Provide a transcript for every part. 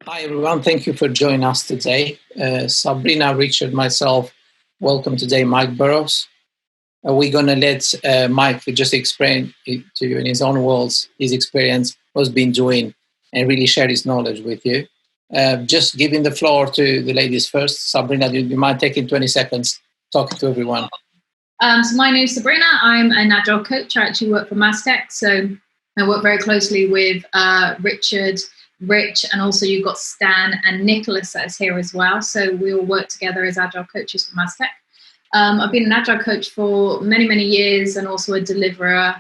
Hi, everyone. Thank you for joining us today. Sabrina, Richard, myself, welcome today, Mike Burrows. We're going to let Mike just explain it to you in his own words, his experience, what's been doing, and really share his knowledge with you. Just giving the floor to the ladies first. Sabrina, do you mind taking 20 seconds talking to everyone? So my name is Sabrina. I'm an Agile coach. I actually work for Mastech. So I work very closely with Richard, Rich, and also you've got Stan and Nicholas that's here as well. So we all work together as Agile coaches for Mastech. I've been an Agile coach for many, many years and also a deliverer,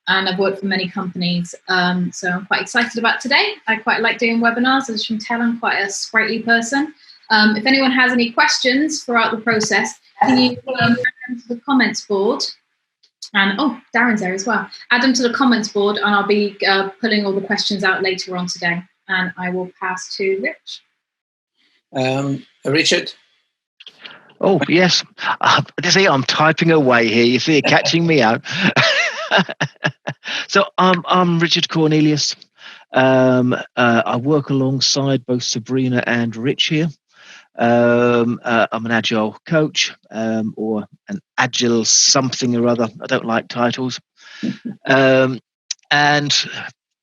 and I've worked for many companies. So I'm quite excited about today. I quite like doing webinars. As you can tell, I'm quite a sprightly person. If anyone has any questions throughout the process, can you add them to the comments board? And Darren's there as well. Add them to the comments board, and I'll be pulling all the questions out later on today. And I will pass to Rich. Richard? Oh, yes. You see, I'm typing away here. You see, you're catching me out. So I'm Richard Cornelius. I work alongside both Sabrina and Rich here. I'm an Agile coach or an Agile something or other. I don't like titles. And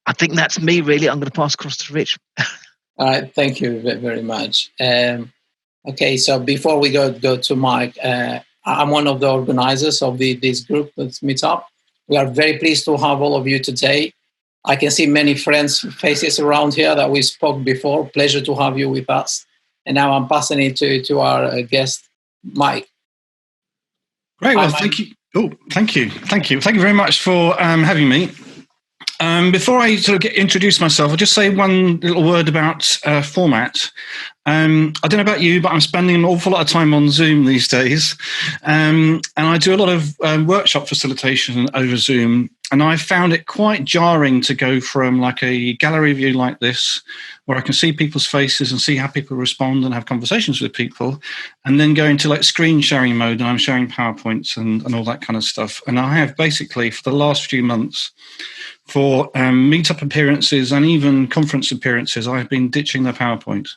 I think that's me, really. I'm going to pass across to Rich. All right, thank you very much. Okay, so before we go to Mike, I'm one of the organizers of this group, this Meetup. We are very pleased to have all of you today. I can see many friends' faces around here that we spoke before. Pleasure to have you with us. And now I'm passing it to our guest, Mike. Great, well, thank you. Oh, thank you. Thank you very much for having me. Before I sort of introduce myself, I'll just say one little word about format. I don't know about you, but I'm spending an awful lot of time on Zoom these days. And I do a lot of workshop facilitation over Zoom. And I found it quite jarring to go from like a gallery view like this, where I can see people's faces and see how people respond and have conversations with people, and then go into like screen sharing mode, and I'm sharing PowerPoints and all that kind of stuff. And I have basically, for the last few months, for meetup appearances and even conference appearances, I've been ditching the PowerPoint.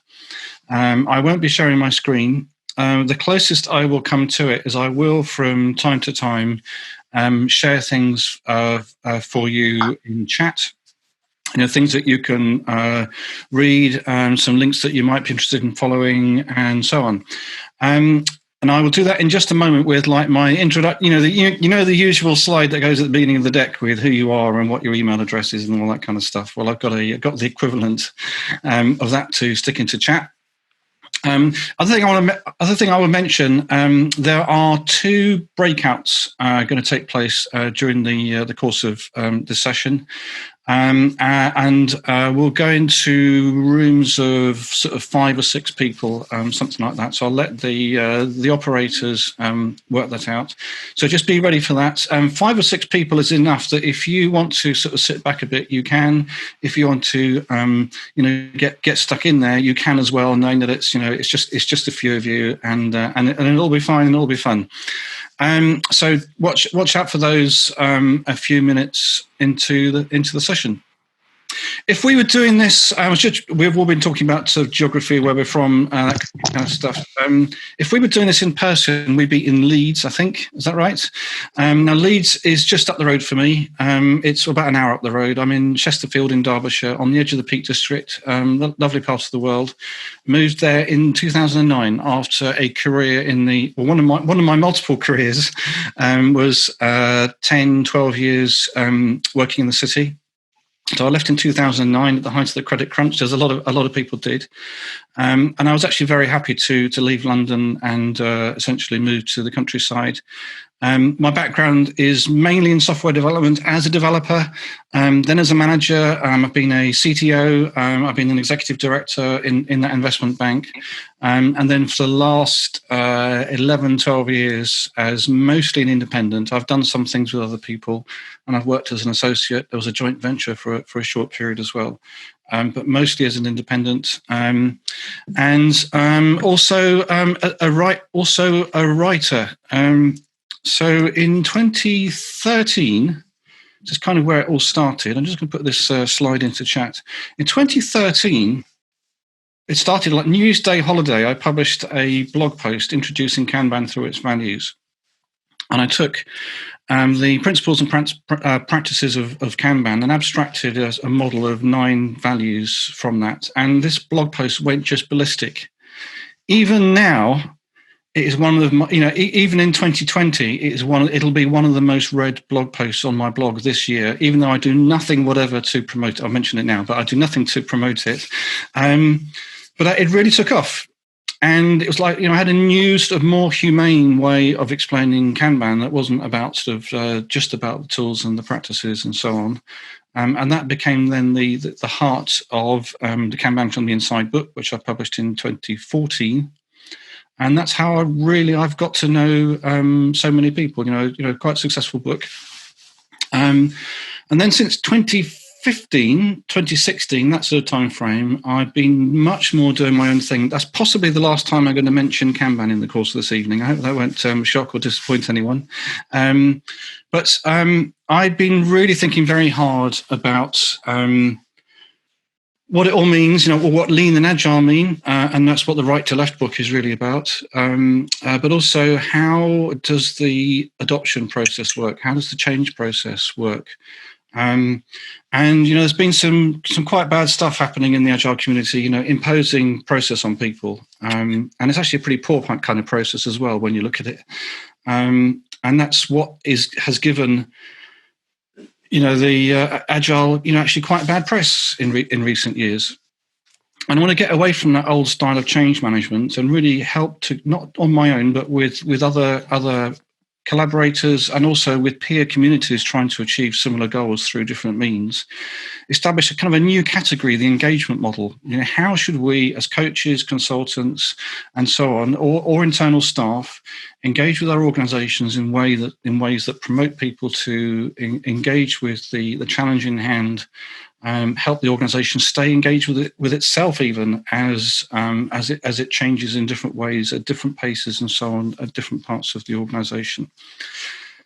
I won't be sharing my screen. The closest I will come to it is I will, from time to time, share things for you in chat. Things that you can read, some links that you might be interested in following, and so on. And I will do that in just a moment with like my introduction. The usual slide that goes at the beginning of the deck with who you are and what your email address is and all that kind of stuff. Well, I've got the equivalent of that to stick into chat. Other thing I will mention, there are two breakouts going to take place during the course of this session. And we'll go into rooms of sort of 5 or 6 people, something like that. So I'll let the operators work that out. So just be ready for that. 5 or 6 people is enough that if you want to sort of sit back a bit, you can. If you want to, get stuck in there, you can as well, knowing that it's just a few of you, and it'll be fine and it'll be fun. So watch out for those a few minutes into the session. If we were doing this, we've all been talking about sort of geography, where we're from, that kind of stuff. If we were doing this in person, we'd be in Leeds, I think. Is that right? Now, Leeds is just up the road for me. It's about an hour up the road. I'm in Chesterfield in Derbyshire, on the edge of the Peak District, lovely part of the world. Moved there in 2009 after a career in one of my multiple careers was 10, 12 years working in the city. So I left in 2009 at the height of the credit crunch, as a lot of people did, and I was actually very happy to leave London and essentially move to the countryside. My background is mainly in software development as a developer, then as a manager. I've been a CTO, I've been an executive director in that investment bank, and then for the last 11, 12 years as mostly an independent. I've done some things with other people, and I've worked as an associate. There was a joint venture for a short period as well. But mostly as an independent, and also a writer. So in 2013, just kind of where it all started. I'm just going to put this slide into chat. In 2013, it started like New Year's Day holiday. I published a blog post introducing Kanban through its values. And I took the principles and practices of Kanban and abstracted a model of 9 values from that. And this blog post went just ballistic. Even now, it is one of the, even in 2020, it'll be one of the most read blog posts on my blog this year, even though I do nothing whatever to promote it. I'll mention it now, but I do nothing to promote it. But it really took off. And it was like, I had a new sort of more humane way of explaining Kanban that wasn't about sort of just about the tools and the practices and so on. And that became then the heart of the Kanban from the Inside book, which I published in 2014. And that's how I've got to know so many people, quite a successful book. And then since 2016, that sort of time frame, I've been much more doing my own thing. That's possibly the last time I'm going to mention Kanban in the course of this evening. I hope that won't shock or disappoint anyone. But I've been really thinking very hard about what it all means, or what lean and agile mean, and that's what the Right to Left book is really about. But also, how does the adoption process work? How does the change process work? And there's been some quite bad stuff happening in the Agile community, imposing process on people, and it's actually a pretty poor kind of process as well when you look at it. And that's what has given the Agile actually quite bad press in recent years. And I want to get away from that old style of change management and really help to, not on my own, but with other collaborators and also with peer communities trying to achieve similar goals through different means, establish a kind of a new category, the engagement model. How should we, as coaches, consultants, and so on, or internal staff, engage with our organisations in ways that promote people to engage with the challenge in hand, help the organisation stay engaged with itself, even as it changes in different ways at different paces and so on at different parts of the organisation.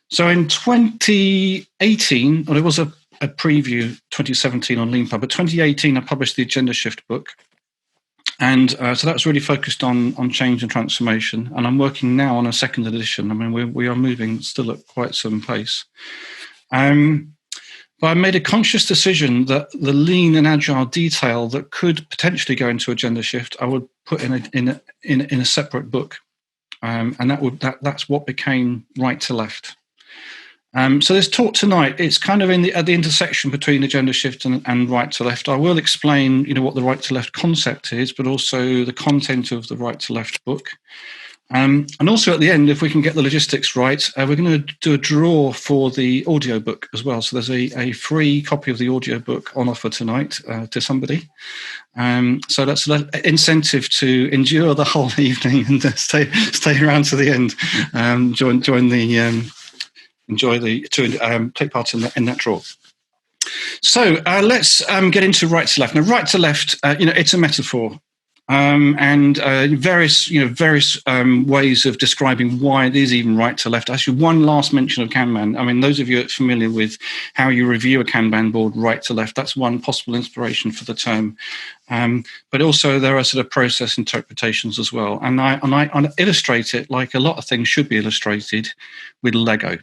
So in 2018, well, it was a preview 2017 on LeanPub, but 2018 I published the Agendashift book. And so that's really focused on change and transformation. And I'm working now on a second edition. I mean, we are moving still at quite some pace. But I made a conscious decision that the lean and agile detail that could potentially go into Agendashift, I would put in a separate book, and that's what became Right to Left. So this talk tonight, it's kind of at the intersection between Agendashift and Right to Left. I will explain, what the Right to Left concept is, but also the content of the Right to Left book. And also at the end, if we can get the logistics right, we're going to do a draw for the audiobook as well. So there's a free copy of the audiobook on offer tonight to somebody. So that's an incentive to endure the whole evening and stay around to the end. Take part in that draw. So let's get into Right to Left. Now, Right to Left, it's a metaphor. And various ways of describing why it is even right to left. Actually, one last mention of Kanban. I mean, those of you that are familiar with how you review a Kanban board, right to left, that's one possible inspiration for the term. But also there are sort of process interpretations as well. And I illustrate it like a lot of things should be illustrated with Lego.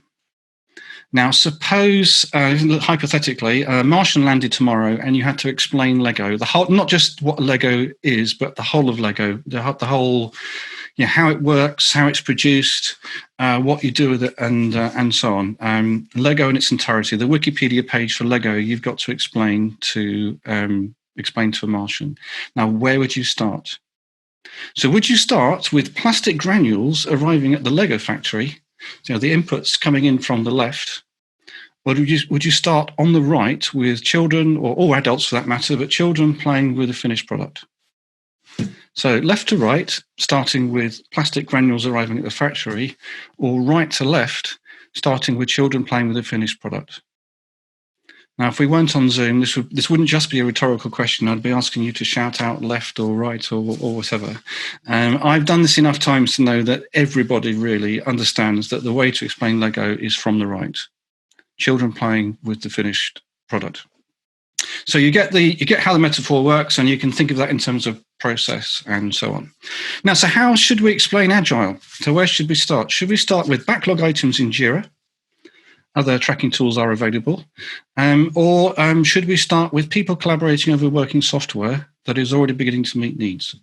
Now, suppose, hypothetically, a Martian landed tomorrow and you had to explain Lego, the whole, not just what Lego is, but the whole of Lego, the whole, how it works, how it's produced, what you do with it, and so on. Lego in its entirety, the Wikipedia page for Lego, you've got to explain to a Martian. Now, where would you start? So would you start with plastic granules arriving at the Lego factory, the inputs coming in from the left, or would you start on the right with children, or adults for that matter, but children playing with a finished product? So left to right, starting with plastic granules arriving at the factory, or right to left, starting with children playing with a finished product. Now, if we weren't on Zoom, this wouldn't just be a rhetorical question. I'd be asking you to shout out left or right or whatever. I've done this enough times to know that everybody really understands that the way to explain Lego is from the right. Children playing with the finished product. So you get how the metaphor works, and you can think of that in terms of process and so on. Now, so how should we explain Agile? So where should we start? Should we start with backlog items in Jira? Other tracking tools are available. Or should we start with people collaborating over working software that is already beginning to meet needs?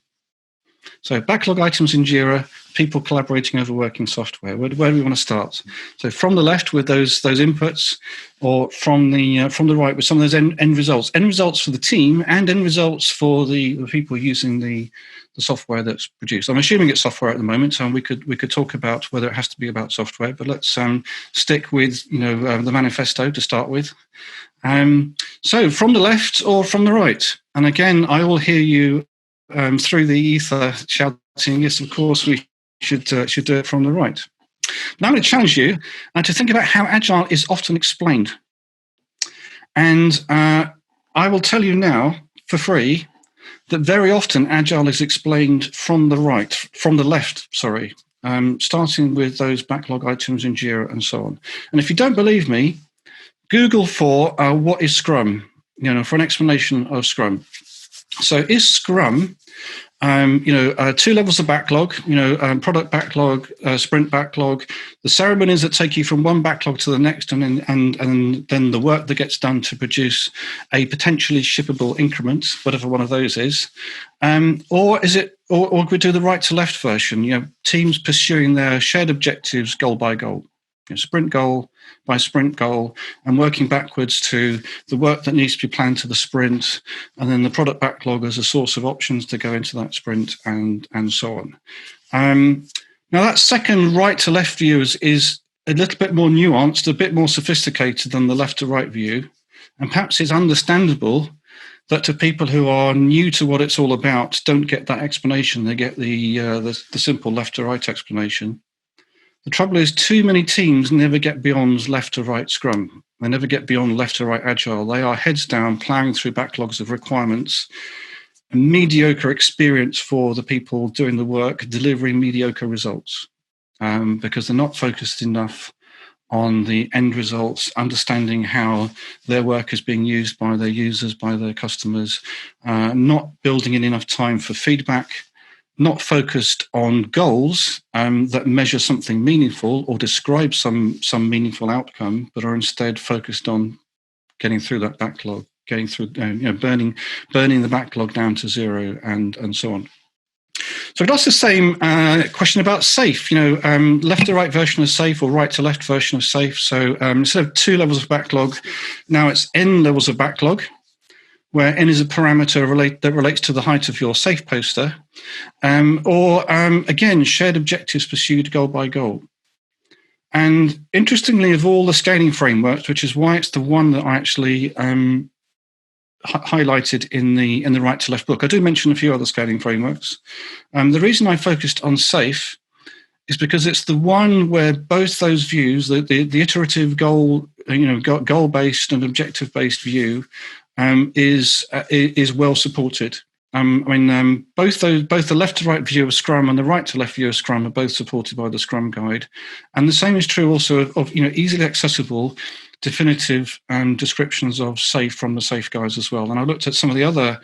So backlog items in Jira, people collaborating over working software. Where do we want to start? So from the left with those inputs, or from the right with some of those end results. End results for the team and end results for the people using the software that's produced. I'm assuming it's software at the moment, so we could talk about whether it has to be about software. But let's stick with the manifesto to start with. So from the left or from the right, and again, I will hear you through the ether shouting, yes, of course we should do it from the right. Now I'm going to challenge you to think about how Agile is often explained. And I will tell you now, for free, that very often Agile is explained from the left, starting with those backlog items in Jira and so on. And if you don't believe me, Google for what is Scrum, for an explanation of Scrum. So is Scrum, 2 levels of backlog, product backlog, sprint backlog, the ceremonies that take you from one backlog to the next, and then the work that gets done to produce a potentially shippable increment, whatever one of those is, or we do the right to left version, teams pursuing their shared objectives goal by goal. Sprint goal by sprint goal, and working backwards to the work that needs to be planned to the sprint, and then the product backlog as a source of options to go into that sprint, and so on. Now that second right to left view is a little bit more nuanced, a bit more sophisticated than the left to right view, and perhaps it's understandable that to people who are new to what it's all about don't get that explanation. They get the simple left to right explanation. The trouble is, too many teams never get beyond left to right Scrum. They never get beyond left to right Agile. They are heads down, ploughing through backlogs of requirements, a mediocre experience for the people doing the work, delivering mediocre results, because they're not focused enough on the end results, understanding how their work is being used by their users, by their customers, not building in enough time for feedback, not focused on goals that measure something meaningful or describe some meaningful outcome, but are instead focused on getting through that backlog, getting through, burning the backlog down to zero, and so on. So I'd ask the same question about SAFe. Left to right version of SAFe or right to left version of SAFe. So instead of 2 levels of backlog, now it's n levels of backlog, where n is a parameter that relates to the height of your SAFe poster, or again, shared objectives pursued goal by goal. And interestingly, of all the scaling frameworks, which is why it's the one that I actually highlighted in the right to left book, I do mention a few other scaling frameworks. The reason I focused on SAFe is because it's the one where both those views, the iterative goal-based and objective-based view, is well supported. Both the left to right view of Scrum and the right to left view of Scrum are both supported by the Scrum Guide, and the same is true also of easily accessible, definitive descriptions of SAFe from the SAFe guides as well. And I looked at some of the other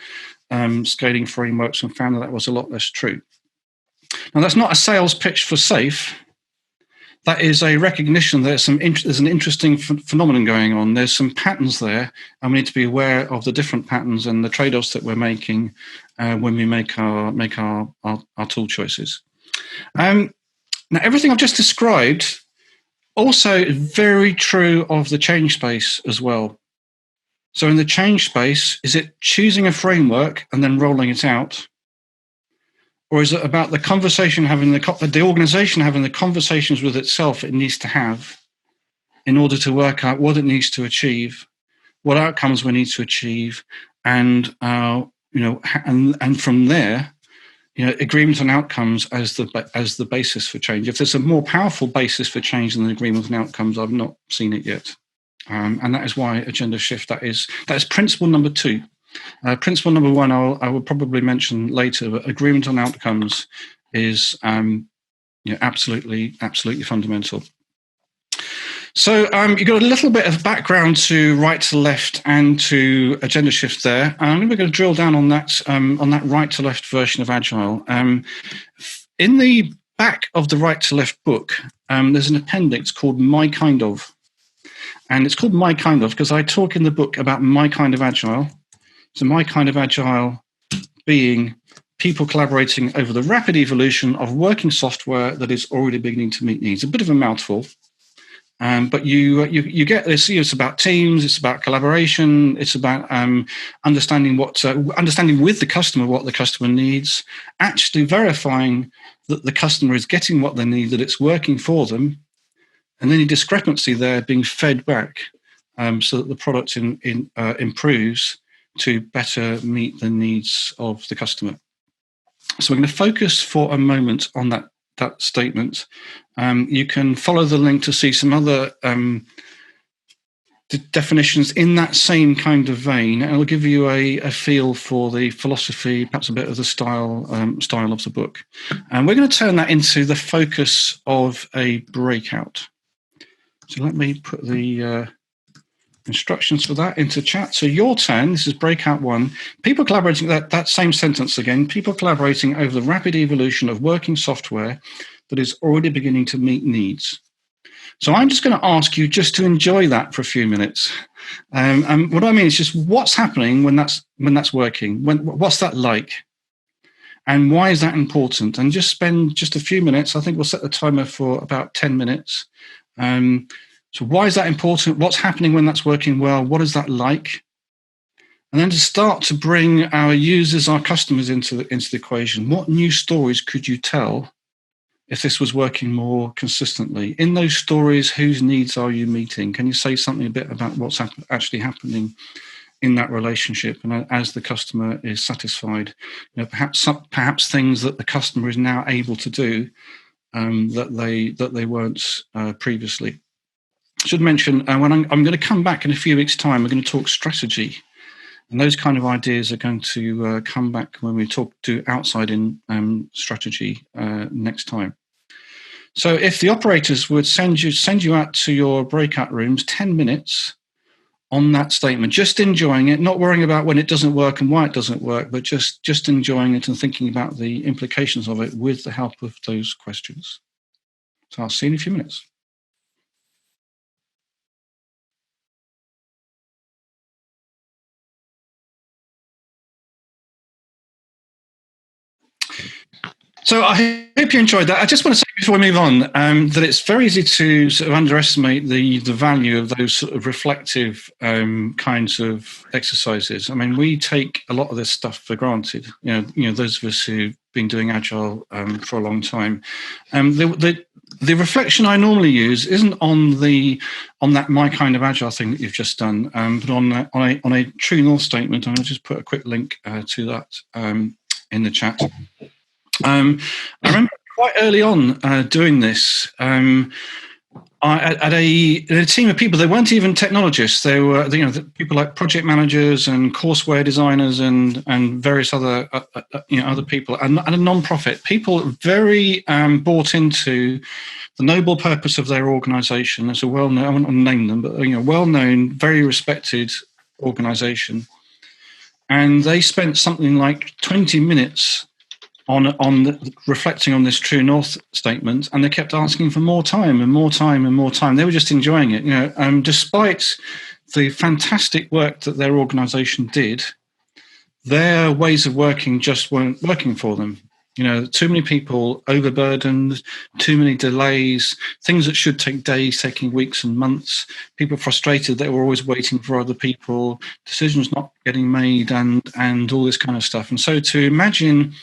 scaling frameworks and found that was a lot less true. Now, that's not a sales pitch for SAFe. That is a recognition that there's an interesting phenomenon going on. There's some patterns there, and we need to be aware of the different patterns and the trade-offs that we're making when we make our tool choices. Now, everything I've just described also very true of the change space as well. So in the change space, is it choosing a framework and then rolling it out? Or is it about the conversation the organization having the conversations with itself it needs to have in order to work out what it needs to achieve, what outcomes we need to achieve, and from there, agreement on outcomes as the basis for change. If there's a more powerful basis for change than the agreement on outcomes, I've not seen it yet, and that is why agenda shift. That is principle number 2. Principle number 1, I will probably mention later, but agreement on outcomes is absolutely fundamental. So you've got a little bit of background to right to left and to Agendashift there. And we're going to drill down on that right to left version of Agile. In the back of the right to left book, there's an appendix called My Kind of. And it's called My Kind of because I talk in the book about my kind of Agile. So my kind of Agile being people collaborating over the rapid evolution of working software that is already beginning to meet needs. A bit of a mouthful. But you get this. It's about teams. It's about collaboration. It's about understanding with the customer what the customer needs. Actually verifying that the customer is getting what they need, that it's working for them, and any discrepancy there being fed back so that the product improves to better meet the needs of the customer. So we're going to focus for a moment on that statement. You can follow the link to see some other definitions in that same kind of vein, and it'll give you a feel for the philosophy, perhaps a bit of the style of the book. And we're going to turn that into the focus of a breakout. So let me put the instructions for that into chat. So your turn, this is breakout 1. People collaborating, that same sentence again, people collaborating over the rapid evolution of working software that is already beginning to meet needs. So I'm just going to ask you just to enjoy that for a few minutes. And what I mean is just what's happening when that's working? What's that like? And why is that important? And just spend just a few minutes. I think we'll set the timer for about 10 minutes. So why is that important? What's happening when that's working well? What is that like? And then to start to bring our users, our customers into the equation. What new stories could you tell if this was working more consistently? In those stories, whose needs are you meeting? Can you say something a bit about what's actually happening in that relationship? And as the customer is satisfied, perhaps things that the customer is now able to do that they weren't previously. I should mention, when I'm going to come back in a few weeks' time, we're going to talk strategy. And those kind of ideas are going to come back when we do outside-in strategy next time. So if the operators would send you out to your breakout rooms, 10 minutes on that statement, just enjoying it, not worrying about when it doesn't work and why it doesn't work, but just enjoying it and thinking about the implications of it with the help of those questions. So I'll see you in a few minutes. So I hope you enjoyed that. I just want to say before we move on that it's very easy to sort of underestimate the value of those sort of reflective kinds of exercises. I mean, we take a lot of this stuff for granted. You know, those of us who've been doing Agile for a long time. The reflection I normally use isn't on that my kind of Agile thing that you've just done, but on a true north statement. I'm going to just put a quick link to that in the chat. I remember quite early on doing this. I had a team of people. They weren't even technologists. They were, people like project managers and courseware designers and various other other people, and a non-profit. People very bought into the noble purpose of their organisation. As a well-known, I won't name them, but well-known, very respected organisation, and they spent something like 20 minutes on reflecting on this true north statement, and they kept asking for more time and more time and more time. They were just enjoying it, despite the fantastic work that their organisation did. Their ways of working just weren't working for them. Too many people overburdened, too many delays, things that should take days taking weeks and months, people frustrated they were always waiting for other people, decisions not getting made, and all this kind of stuff. And so to imagine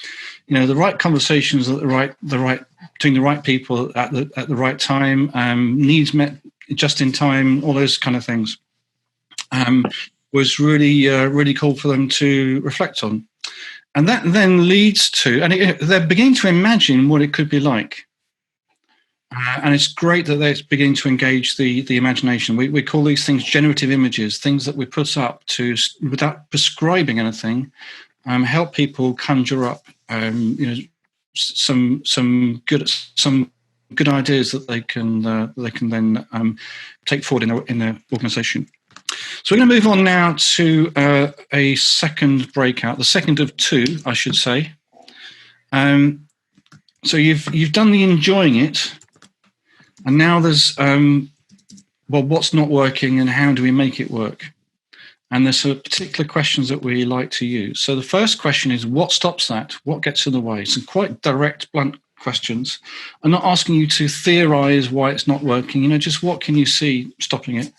the right conversations at the right between the right people at the right time, needs met just in time, all those kind of things, was really cool for them to reflect on. And that then leads to, they're beginning to imagine what it could be like. And it's great that they're beginning to engage the imagination. We call these things generative images, things that we put up to, without prescribing anything, help people conjure up some good ideas that they can then take forward in their organisation. So we're going to move on now to a second breakout, the second of two, I should say. So you've done the enjoying it, and now there's what's not working and how do we make it work? And there's some particular questions that we like to use. So the first question is, what stops that? What gets in the way? Some quite direct, blunt questions. I'm not asking you to theorize why it's not working, just what can you see stopping it?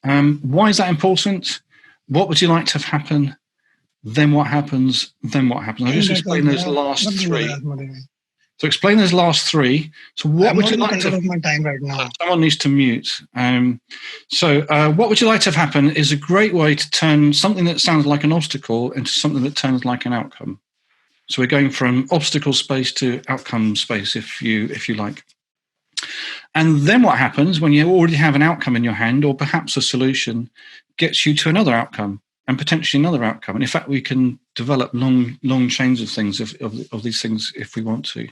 Why is that important? What would you like to have happen? Then what happens? Then what happens? I'll just explain those last three. So explain those last three. So what would you like to have my time right now? Someone needs to mute. So what would you like to have happen is a great way to turn something that sounds like an obstacle into something that turns like an outcome. So we're going from obstacle space to outcome space, if you like. And then what happens when you already have an outcome in your hand, or perhaps a solution, gets you to another outcome and potentially another outcome. And in fact, we can develop long chains of things of these things if we want to.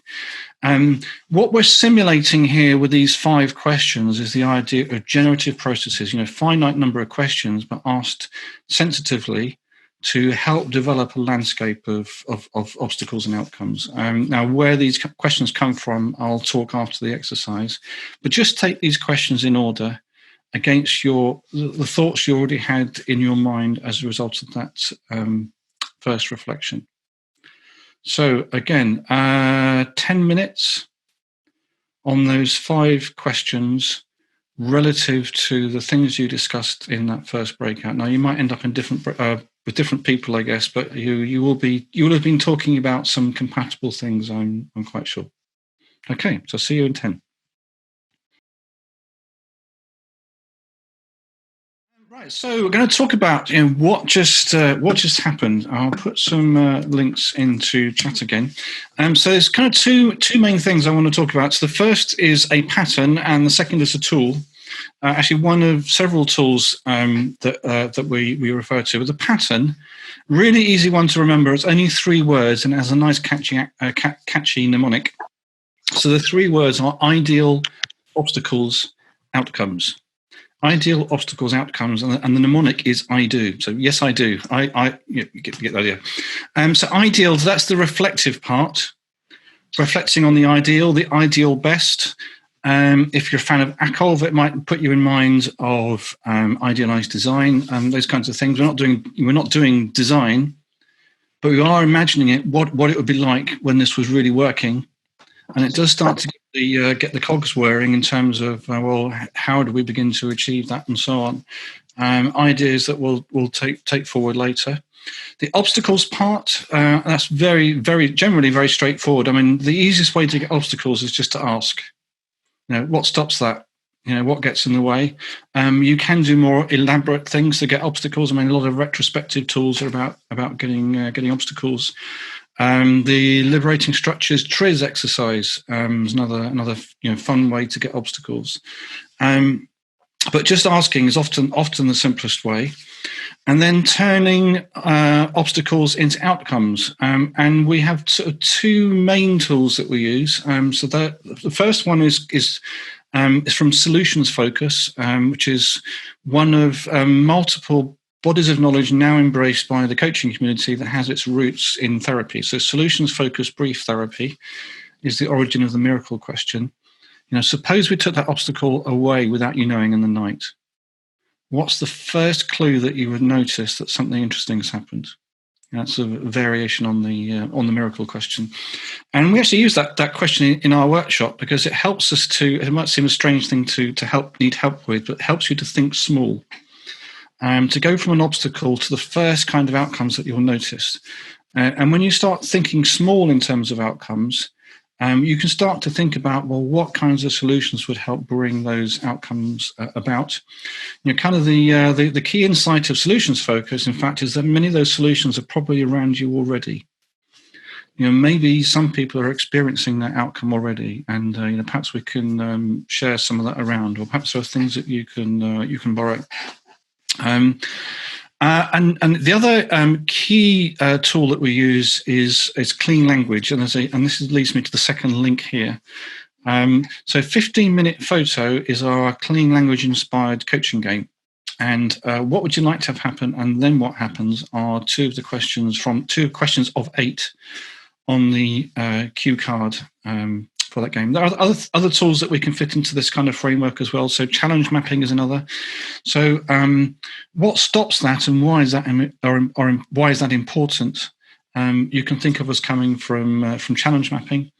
What we're simulating here with these 5 questions is the idea of generative processes, finite number of questions, but asked sensitively to help develop a landscape of obstacles and outcomes. Now, where these questions come from, I'll talk after the exercise, but just take these questions in order against the thoughts you already had in your mind as a result of that first reflection. So again, 10 minutes on those 5 questions relative to the things you discussed in that first breakout. Now, you might end up in with different people, I guess, but you will have been talking about some compatible things, I'm quite sure. Okay, so see you in 10. Right, so we're going to talk about what just happened. I'll put some links into chat again. So there's kind of two main things I want to talk about. So the first is a pattern, and the second is a tool. Actually, one of several tools that we refer to. But the pattern, really easy one to remember. It's only 3 words, and it has a nice catchy mnemonic. So the 3 words are ideal, obstacles, outcomes. Ideal, obstacles, outcomes, and the mnemonic is I do. So yes, I do. You get the idea. So ideal, that's the reflective part, reflecting on the ideal best. If you're a fan of Agile, it might put you in mind of idealized design, those kinds of things. We're not doing design, but we are imagining it, what it would be like when this was really working. And it does start to get the cogs whirring in terms of, how do we begin to achieve that and so on. Ideas that we'll take forward later. The obstacles part, that's very, very generally very straightforward. I mean, the easiest way to get obstacles is just to ask. What stops that? What gets in the way? You can do more elaborate things to get obstacles. I mean, a lot of retrospective tools are about getting obstacles. The liberating structures TRIZ exercise is another fun way to get obstacles. But just asking is often the simplest way. And then turning obstacles into outcomes. And we have 2 main tools that we use. So the first one is from Solutions Focus, which is one of multiple bodies of knowledge now embraced by the coaching community that has its roots in therapy. So Solutions Focus Brief Therapy is the origin of the miracle question. Suppose we took that obstacle away without you knowing in the night. What's the first clue that you would notice that something interesting has happened? That's a variation on the miracle question. And we actually use that question in our workshop because it helps us it might seem a strange thing to need help with, but it helps you to think small. To go from an obstacle to the first kind of outcomes that you'll notice. And when you start thinking small in terms of outcomes, you can start to think about, what kinds of solutions would help bring those outcomes about. Kind of the key insight of Solutions Focus, in fact, is that many of those solutions are probably around you already. Maybe some people are experiencing that outcome already, and perhaps we can share some of that around, or perhaps there are things that you can borrow. And the other key tool that we use is clean language, and this leads me to the second link here. So 15-minute photo is our clean language inspired coaching game. And what would you like to have happen? And then what happens are two questions of 8 on the cue card for that game. There are other tools that we can fit into this kind of framework as well. So challenge mapping is another. So what stops that, and why is that important? You can think of as coming from challenge mapping.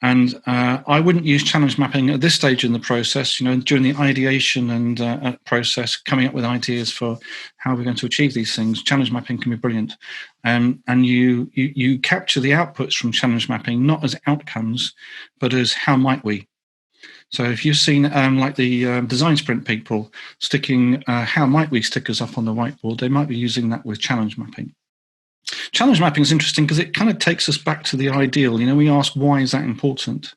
And I wouldn't use challenge mapping at this stage in the process. During the ideation and process, coming up with ideas for how we're going to achieve these things, challenge mapping can be brilliant. And you capture the outputs from challenge mapping not as outcomes, but as how might we. So if you've seen like the design sprint people sticking how might we stickers up on the whiteboard, they might be using that with challenge mapping. Challenge mapping is interesting because it kind of takes us back to the ideal. We ask, why is that important?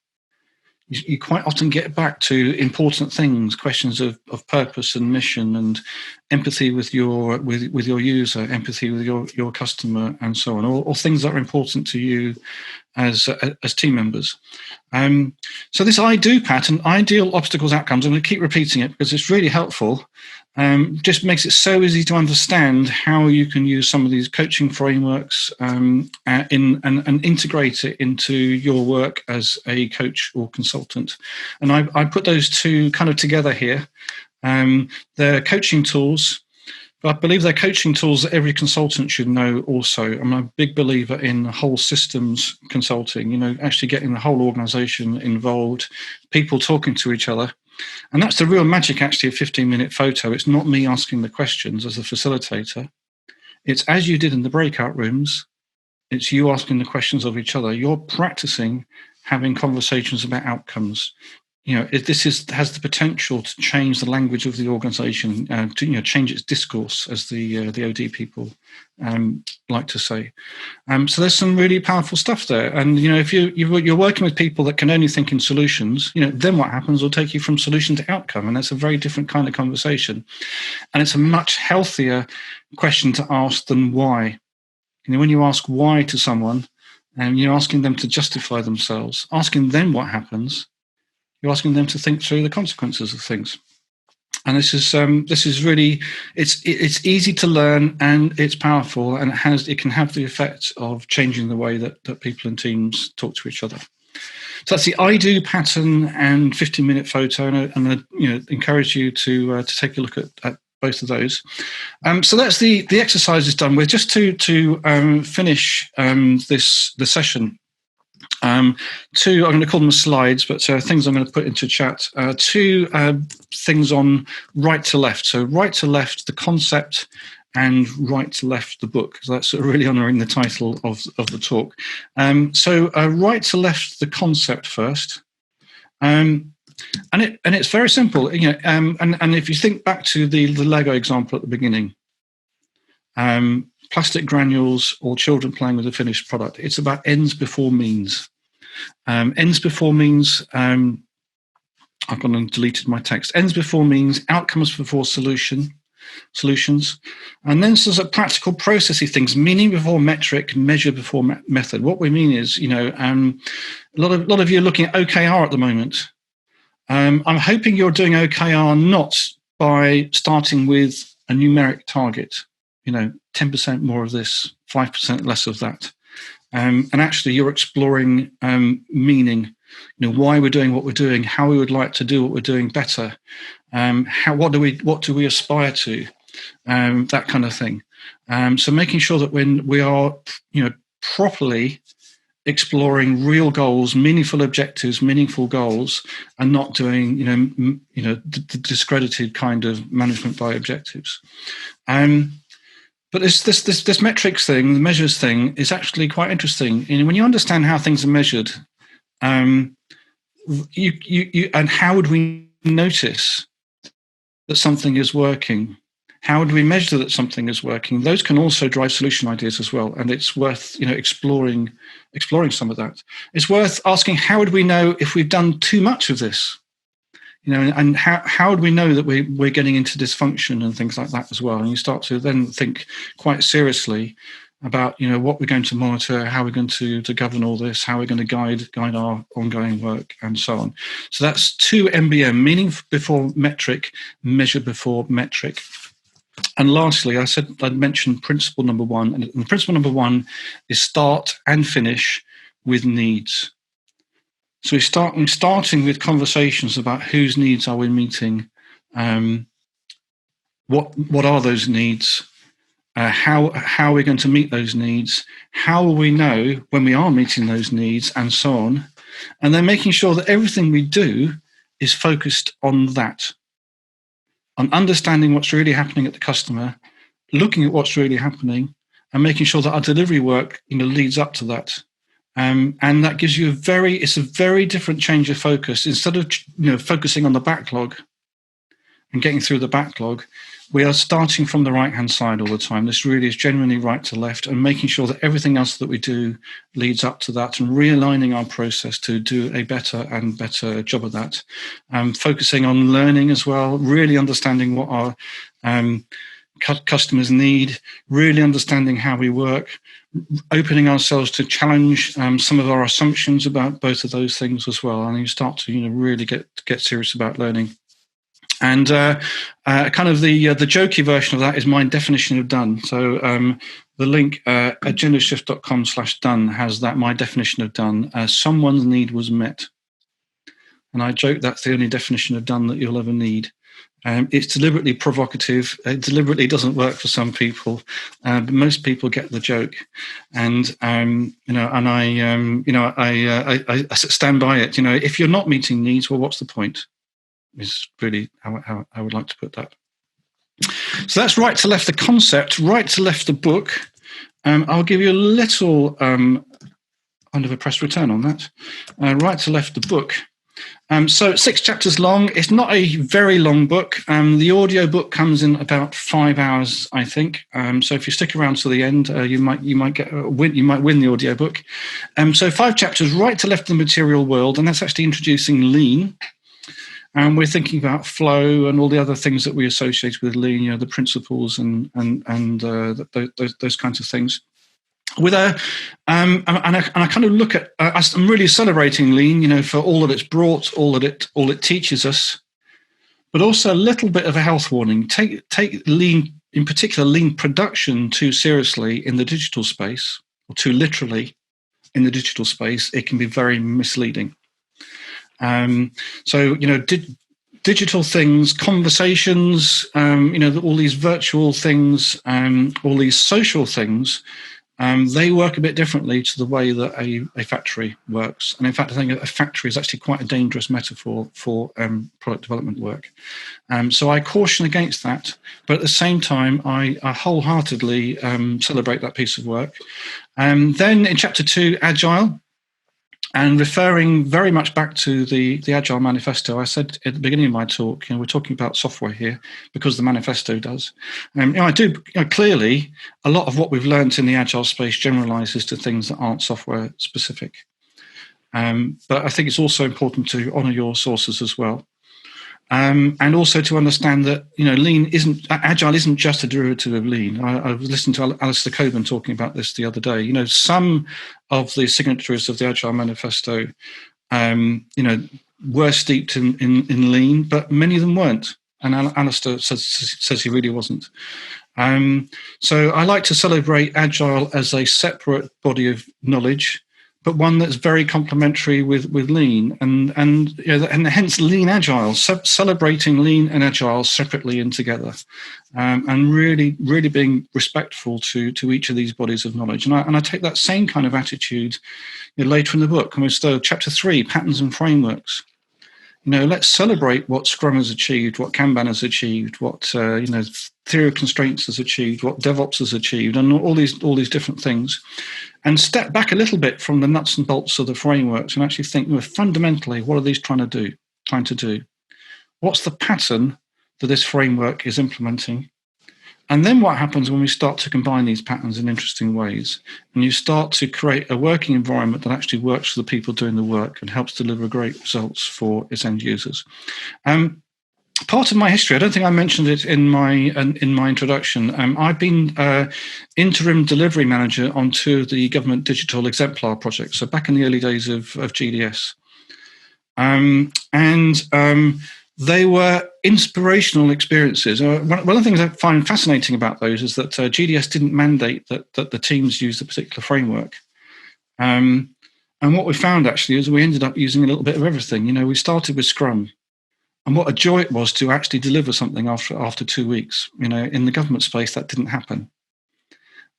You quite often get back to important things, questions of purpose and mission and empathy with your user, empathy with your customer, and so on, or things that are important to you as team members. So this I do pattern, ideal obstacles outcomes, I'm going to keep repeating it because it's really helpful. Just makes it so easy to understand how you can use some of these coaching frameworks and integrate it into your work as a coach or consultant. And I put those two kind of together here. They're coaching tools, but I believe they're coaching tools that every consultant should know also. I'm a big believer in whole systems consulting, actually getting the whole organization involved, people talking to each other. And that's the real magic, actually, of 15-minute photo. It's not me asking the questions as a facilitator. It's as you did in the breakout rooms, it's you asking the questions of each other. You're practicing having conversations about outcomes. This has the potential to change the language of the organization, to change its discourse, as the OD people like to say. So there's some really powerful stuff there. And if you're working with people that can only think in solutions, then what happens will take you from solution to outcome, and that's a very different kind of conversation. And it's a much healthier question to ask than why. When you ask why to someone, and you're asking them to justify themselves, asking them what happens. You're asking them to think through the consequences of things, and this is really it's easy to learn, and it's powerful, and it can have the effect of changing the way that people and teams talk to each other. So that's the I do pattern and 15-minute photo, and I encourage you to take a look at both of those. So that's the exercise is done with. Just to finish the session. I'm going to call them slides, but things I'm going to put into chat. Two things on right to left. So right to left, the concept, and right to left, the book. So that's really honouring the title of the talk. So right to left, the concept first. And it's very simple. And if you think back to the Lego example at the beginning, plastic granules or children playing with a finished product. It's about ends before means. Ends before means, I've gone and deleted my text. Ends before means, outcomes before solutions. And then there's a practical processy things, meaning before metric, measure before method. What we mean is, a lot of you are looking at OKR at the moment. I'm hoping you're doing OKR not by starting with a numeric target, 10% more of this, 5% less of that. And actually you're exploring meaning, why we're doing what we're doing, how we would like to do what we're doing better, what do we aspire to, that kind of thing. So making sure that when we are, properly exploring real goals, meaningful objectives, meaningful goals, and not doing, the discredited kind of management by objectives. But this metrics thing, the measures thing, is actually quite interesting. When you understand how things are measured, and how would we notice that something is working? How would we measure that something is working? Those can also drive solution ideas as well, and it's worth exploring some of that. It's worth asking, how would we know if we've done too much of this? And how do we know that we're getting into dysfunction and things like that as well? And you start to then think quite seriously about what we're going to monitor, how we're going to govern all this, how we're going to guide our ongoing work, and so on. So that's 2 MBM, meaning before metric, measure before metric. And lastly, I'd mentioned principle number 1, and principle number 1 is start and finish with needs. So we're starting with conversations about whose needs are we meeting, what are those needs, how are we going to meet those needs, how will we know when we are meeting those needs, and so on. And then making sure that everything we do is focused on that, on understanding what's really happening at the customer, looking at what's really happening, and making sure that our delivery work leads up to that. And that gives you it's a very different change of focus. Instead of focusing on the backlog and getting through the backlog, we are starting from the right-hand side all the time. This really is genuinely right to left, and making sure that everything else that we do leads up to that, and realigning our process to do a better and better job of that. Focusing on learning as well, really understanding what our customers need, really understanding how we work, opening ourselves to challenge some of our assumptions about both of those things as well. And you start to really get serious about learning. And kind of the jokey version of that is my definition of done. So the link agendashift.com/done has that, my definition of done. Someone's need was met. And I joke that's the only definition of done that you'll ever need. It's deliberately provocative. It deliberately doesn't work for some people, but most people get the joke. And I stand by it. If you're not meeting needs, well, what's the point? Is really how I would like to put that. So that's right to left the concept, right to left the book. I'll give you a little kind of a press return on that. Right to left the book. So 6 chapters long. It's not a very long book. The audio book comes in about 5 hours, I think. So if you stick around to the end, you might win the audio book. So 5 chapters, right to left of the material world, and that's actually introducing lean. And we're thinking about flow and all the other things that we associate with lean, the principles and those kinds of things. With and I kind of look at, I'm really celebrating lean, for all that it's brought, all it teaches us, but also a little bit of a health warning. Take lean, in particular, lean production too seriously in the digital space, or too literally in the digital space. It can be very misleading. Digital things, conversations, all these virtual things, all these social things, they work a bit differently to the way that a factory works. And in fact, I think a factory is actually quite a dangerous metaphor for product development work. So I caution against that. But at the same time, I wholeheartedly celebrate that piece of work. Then in chapter 2, Agile. And referring very much back to the Agile manifesto, I said at the beginning of my talk, we're talking about software here because the manifesto does. I do clearly a lot of what we've learned in the Agile space generalizes to things that aren't software specific. But I think it's also important to honor your sources as well. And also to understand that Agile isn't just a derivative of lean. I was listening to Alistair Coburn talking about this the other day. Some of the signatories of the Agile Manifesto, were steeped in lean, but many of them weren't. And Alistair says he really wasn't. So I like to celebrate Agile as a separate body of knowledge, but one that's very complementary with lean, and hence lean Agile, celebrating lean and Agile separately and together, and really being respectful to each of these bodies of knowledge. And I take that same kind of attitude later in the book. And we start chapter 3, patterns and frameworks. Let's celebrate what Scrum has achieved, what Kanban has achieved, what theory of constraints has achieved, what DevOps has achieved, and all these different things, and step back a little bit from the nuts and bolts of the frameworks and actually think, fundamentally, what are these trying to do? What's the pattern that this framework is implementing? And then what happens when we start to combine these patterns in interesting ways, and you start to create a working environment that actually works for the people doing the work and helps deliver great results for its end users. part of my history. I don't think I mentioned it in my introduction. I've been interim delivery manager on two of the government digital exemplar projects. So back in the early days of GDS, they were inspirational experiences. One of the things I find fascinating about those is that GDS didn't mandate that the teams use a particular framework. And what we found actually is we ended up using a little bit of everything. We started with Scrum. And what a joy it was to actually deliver something after 2 weeks. In the government space, that didn't happen.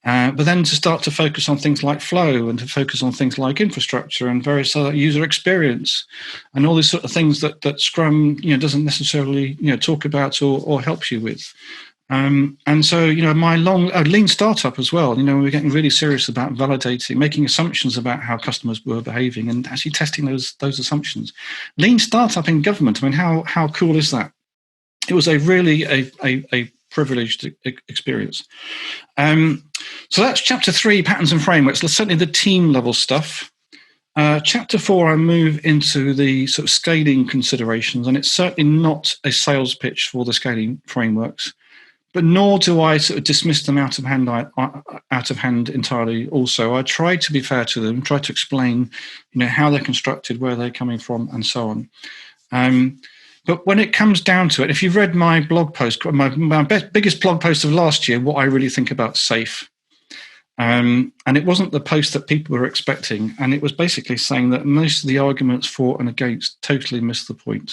But then to start to focus on things like flow and to focus on things like infrastructure and various other user experience and all these sort of things that Scrum doesn't necessarily talk about or helps you with. And so my long lean startup as well. We were getting really serious about validating, making assumptions about how customers were behaving, and actually testing those assumptions. Lean startup in government. I mean, how cool is that? It was a really a privileged experience. So that's chapter 3, patterns and frameworks. Certainly the team level stuff. Chapter 4, I move into the sort of scaling considerations, and it's certainly not a sales pitch for the scaling frameworks. But nor do I sort of dismiss them out of hand entirely. Also, I try to be fair to them, try to explain, how they're constructed, where they're coming from, and so on. But when it comes down to it, if you've read my blog post, my biggest blog post of last year, what I really think about SAFe, and it wasn't the post that people were expecting, and it was basically saying that most of the arguments for and against totally miss the point.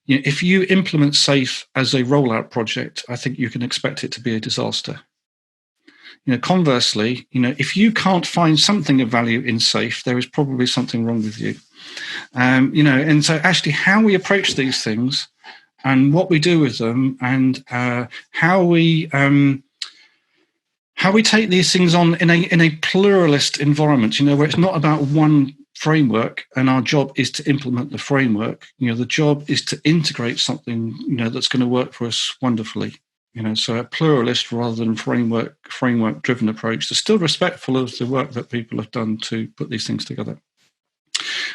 If you implement SAFe as a rollout project, I think you can expect it to be a disaster. Conversely, if you can't find something of value in SAFe, there is probably something wrong with you. And so actually how we approach these things and what we do with them and how we take these things on in a pluralist environment, where it's not about one framework and our job is to implement the framework. The job is to integrate something that's going to work for us wonderfully. So a pluralist rather than framework driven approach that's still respectful of the work that people have done to put these things together.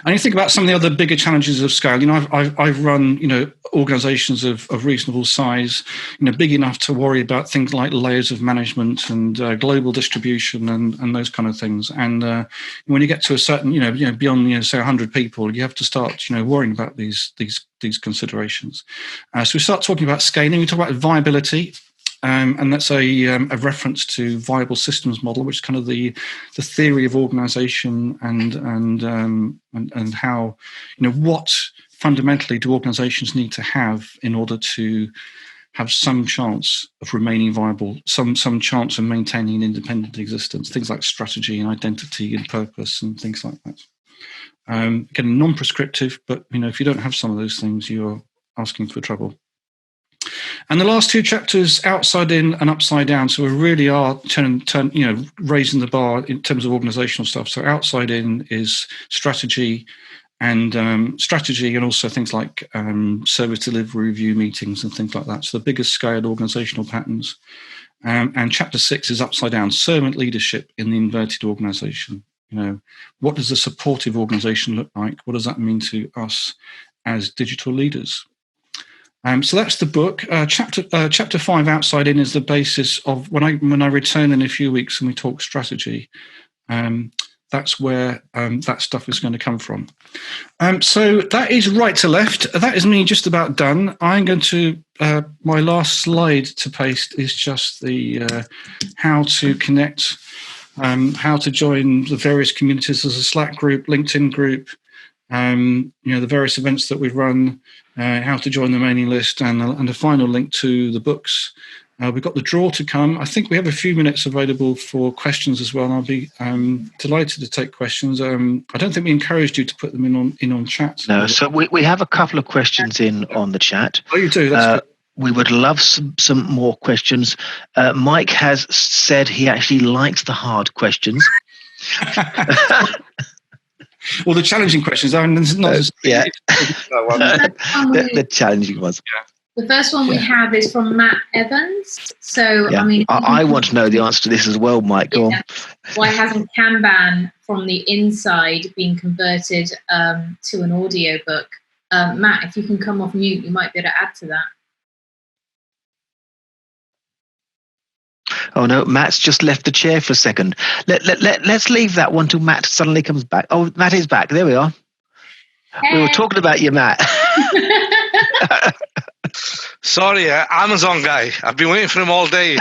And you think about some of the other bigger challenges of scale. I've run organisations of reasonable size, big enough to worry about things like layers of management and global distribution and those kind of things. And when you get to a certain, beyond say 100 people, you have to start worrying about these considerations. So we start talking about scaling. We talk about viability. And that's a reference to viable systems model, which is kind of the theory of organisation and how what fundamentally do organisations need to have in order to have some chance of remaining viable, some chance of maintaining an independent existence. Things like strategy and identity and purpose and things like that. Again, non-prescriptive, but if you don't have some of those things, you're asking for trouble. And the last 2 chapters, outside in and upside down. So we really are raising the bar in terms of organizational stuff. So outside in is strategy and also things like service delivery review meetings and things like that. So the biggest scale organizational patterns. And chapter 6 is upside down, servant leadership in the inverted organization. What does a supportive organization look like? What does that mean to us as digital leaders? So that's the book. Chapter 5, outside in, is the basis of when I return in a few weeks and we talk strategy. That's where that stuff is going to come from. So that is right to left. That is me just about done. I'm going to my last slide to paste is just the how to connect, how to join the various communities. There's a Slack group, LinkedIn group. The various events that we've run, how to join the mailing list, and a final link to the books. We've got the draw to come. I think we have a few minutes available for questions as well, and I'll be delighted to take questions. I don't think we encouraged you to put them in on chat. No, so we have a couple of questions in on the chat. Oh, you do? That's good. We would love some more questions. Mike has said he actually likes the hard questions. Well, the challenging questions are not the challenging ones. Yeah. The first one we have is from Matt Evans. So, yeah. I want to know the answer to this as well, Mike. Go on. Why hasn't Kanban from the inside been converted to an audiobook? Matt, if you can come off mute, you might be able to add to that. Oh no, Matt's just left the chair for a second. Let's leave that one till Matt suddenly comes back. Oh, Matt is back. There we are. Hey. We were talking about you, Matt. Sorry, Amazon guy. I've been waiting for him all day.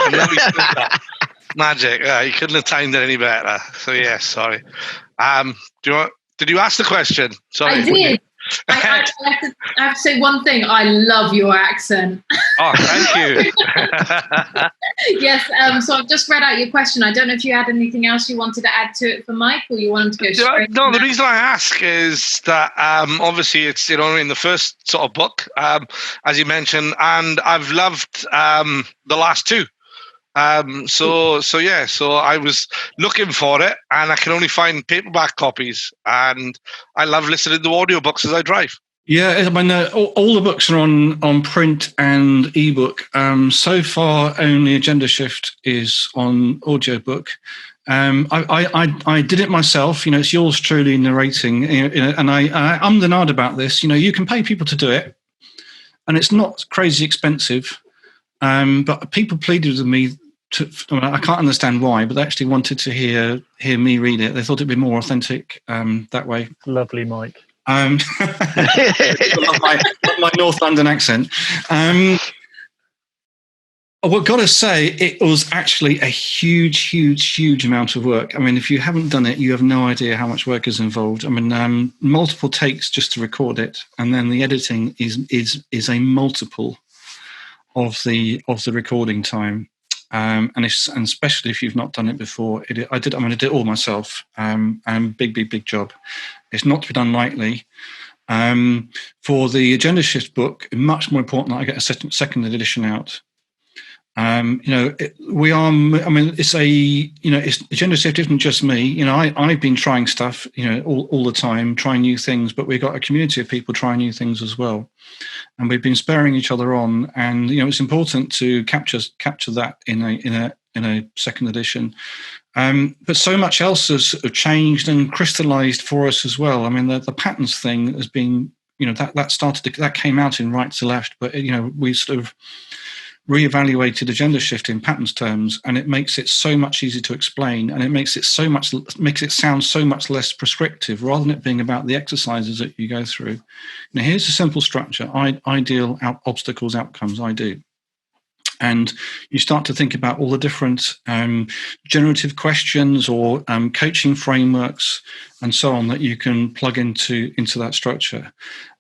Magic. You couldn't have timed it any better. So yeah, sorry. Did you ask the question? Sorry. I did. I have to say one thing. I love your accent. Oh, thank you. Yes. So I've just read out your question. I don't know if you had anything else you wanted to add to it for Mike, or you wanted to go straight. No, the reason I ask is that obviously it's in the first sort of book, as you mentioned, and I've loved the last two. So I was looking for it, and I can only find paperback copies, and I love listening to audiobooks as I drive. Yeah, I mean, all the books are on print and ebook. So far, only Agendashift is on audiobook. I did it myself. It's yours truly narrating, and I'm the nard about this. You can pay people to do it, and it's not crazy expensive. But people pleaded with me. I can't understand why, but they actually wanted to hear me read it. They thought it'd be more authentic that way. Lovely, Mike. My North London accent. I've got to say, it was actually a huge amount of work. I mean, if you haven't done it, you have no idea how much work is involved. I mean, multiple takes just to record it, and then the editing is a multiple of the recording time. And especially if you've not done it before, I did it all myself. And big job. It's not to be done lightly. For the Agendashift book, much more important that I get a second edition out. Agendashift isn't just me. I've been trying stuff, all the time, trying new things, but we've got a community of people trying new things as well. And we've been spurring each other on, and it's important to capture that in a second edition. But so much else has changed and crystallized for us as well. I mean, the patterns thing has been, that came out in right to left, but we sort of reevaluated Agendashift in patterns terms, and it makes it so much easier to explain, and it makes it sound so much less prescriptive, rather than it being about the exercises that you go through. Now, here's a simple structure: ideal, obstacles, outcomes. I do. And you start to think about all the different generative questions or coaching frameworks and so on that you can plug into that structure.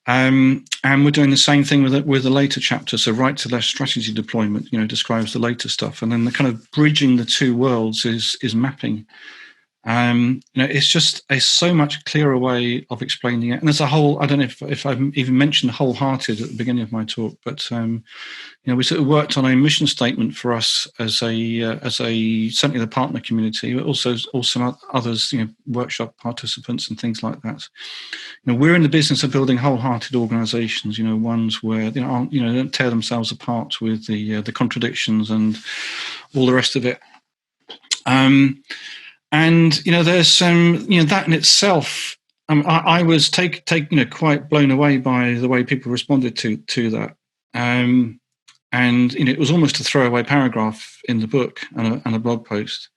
And we're doing the same thing with the later chapter. So right to left strategy deployment, describes the later stuff. And then the kind of bridging the two worlds is mapping. It's just a so much clearer way of explaining it. And there's a whole, I don't know if I've even mentioned wholehearted at the beginning of my talk, but we sort of worked on a mission statement for us as a certainly the partner community, but also some others, workshop participants and things like that. We're in the business of building wholehearted organisations. Ones where don't tear themselves apart with the contradictions and all the rest of it. And there's that in itself. I was quite blown away by the way people responded to that. And it was almost a throwaway paragraph in the book and a blog post.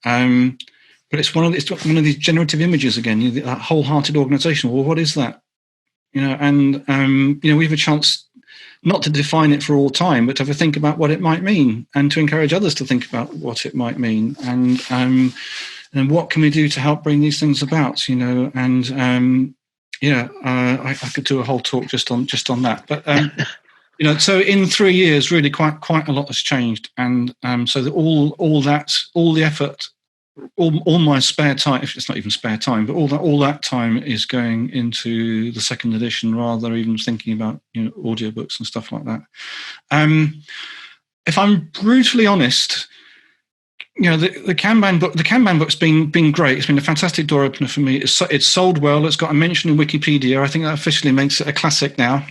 But it's one of these generative images again. That wholehearted organisation. Well, what is that? We have a chance not to define it for all time, but to have a think about what it might mean, and to encourage others to think about what it might mean, and what can we do to help bring these things about. I could do a whole talk just on that, but. So in 3 years, really quite a lot has changed, and so that all the effort, all my spare time, if it's not even spare time, but all that time is going into the second edition, rather than even thinking about audiobooks and stuff like that. If I'm brutally honest, the Kanban book's been great. It's been a fantastic door opener for me. It's sold well. It's got a mention in Wikipedia. I think that officially makes it a classic now.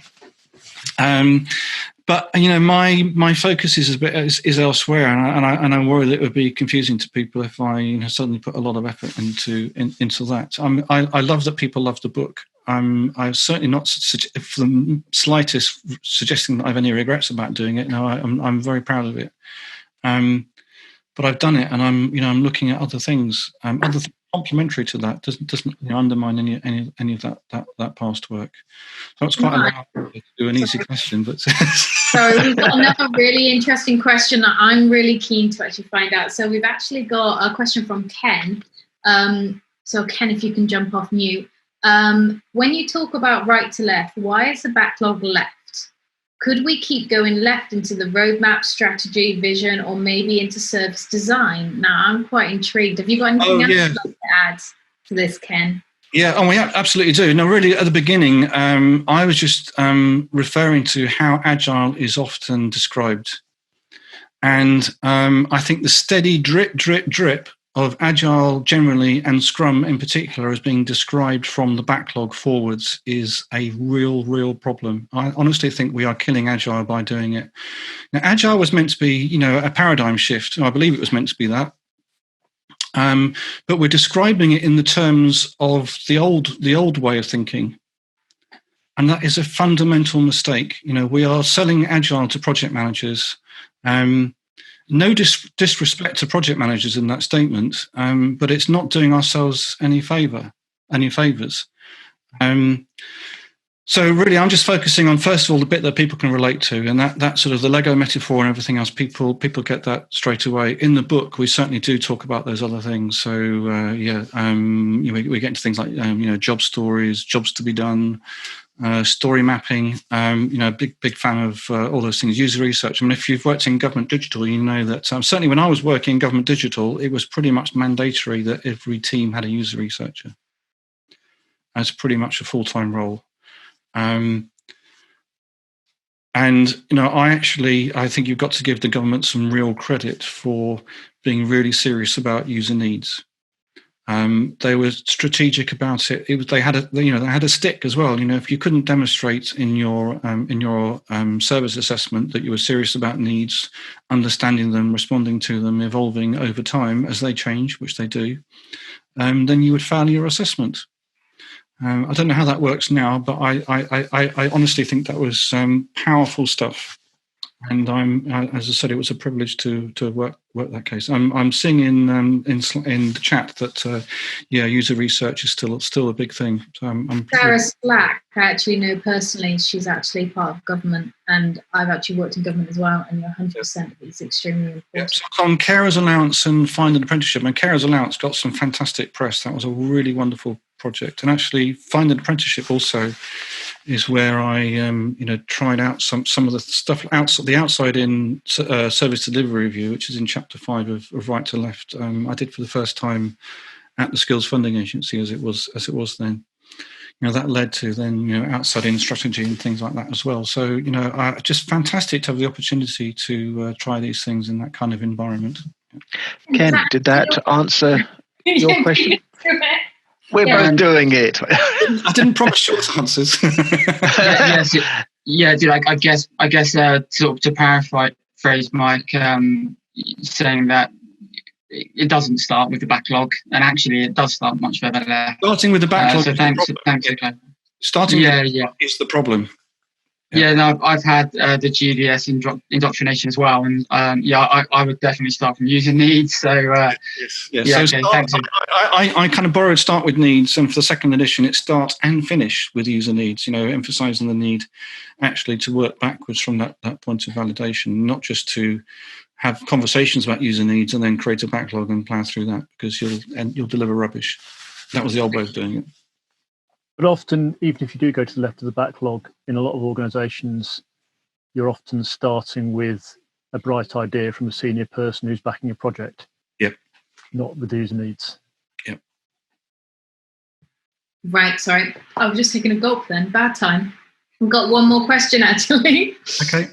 But my focus is elsewhere, and I worry that it would be confusing to people if I suddenly put a lot of effort into that. I love that people love the book. I've certainly not for the slightest suggesting that I have any regrets about doing it. No, I'm very proud of it. But I've done it, and I'm looking at other things, complementary to that. Doesn't undermine any of that past work. So it's quite a lot to do an easy question, but so we've got another really interesting question that I'm really keen to actually find out. So we've actually got a question from Ken. So Ken, if you can jump off mute. When you talk about right to left, why is the backlog left? Could we keep going left into the roadmap, strategy, vision, or maybe into service design? Now, I'm quite intrigued. Have you got anything else you'd like to add to this, Ken? Yeah, we absolutely do. No, really, at the beginning, I was just referring to how Agile is often described. And I think the steady drip, drip, drip of Agile generally and Scrum in particular as being described from the backlog forwards is a real problem. I honestly think we are killing Agile by doing it. Now, Agile was meant to be, a paradigm shift. I believe it was meant to be that. But we're describing it in the terms of the old way of thinking. And that is a fundamental mistake. We are selling Agile to project managers. No disrespect to project managers in that statement, but it's not doing ourselves any favors. So really, I'm just focusing on, first of all, the bit that people can relate to, and that sort of the Lego metaphor and everything else. People get that straight away. In the book, we certainly do talk about those other things. So we get into things like job stories, jobs to be done. Story mapping, big fan of all those things. User research. I mean, if you've worked in government digital, you know that certainly when I was working in government digital, it was pretty much mandatory that every team had a user researcher. That's pretty much a full-time role. I think you've got to give the government some real credit for being really serious about user needs. They were strategic about it. They had a stick as well. If you couldn't demonstrate in your service assessment that you were serious about needs, understanding them, responding to them, evolving over time as they change, which they do, then you would fail your assessment. I don't know how that works now, but I honestly think that was powerful stuff. And as I said, it was a privilege to work that case. I'm seeing in the chat that user research is still a big thing. So Sarah Slack, I actually know personally. She's actually part of government, and I've actually worked in government as well. And you're 100%. It's extremely important. Yeah, so on Carers Allowance and Find an Apprenticeship, and Carers Allowance got some fantastic press. That was a really wonderful project, and actually Find an Apprenticeship also is where I tried out some of the stuff the outside in service delivery review, which is in chapter 5 of Right to Left. I did for the first time at the Skills Funding Agency as it was then. That led to then outside in strategy and things like that as well. So just fantastic to have the opportunity to try these things in that kind of environment. Ken, did that answer your question? We're both doing it. I didn't promise short answers. I guess to paraphrase Mike, saying that it doesn't start with the backlog, and actually it does start much further left. Starting with the backlog. So thanks. Starting is the problem. I've had the GDS indoctrination as well, and I would definitely start from user needs. So thanks. I kind of borrowed start with needs, and for the second edition, it starts and finish with user needs. Emphasising the need actually to work backwards from that point of validation, not just to have conversations about user needs and then create a backlog and plow through that, because you'll deliver rubbish. That was the old way of doing it. But often, even if you do go to the left of the backlog, in a lot of organisations, you're often starting with a bright idea from a senior person who's backing a project. Yep. Not with user needs. Yep. Right, sorry. I was just taking a gulp then. Bad time. We've got one more question, actually. Okay.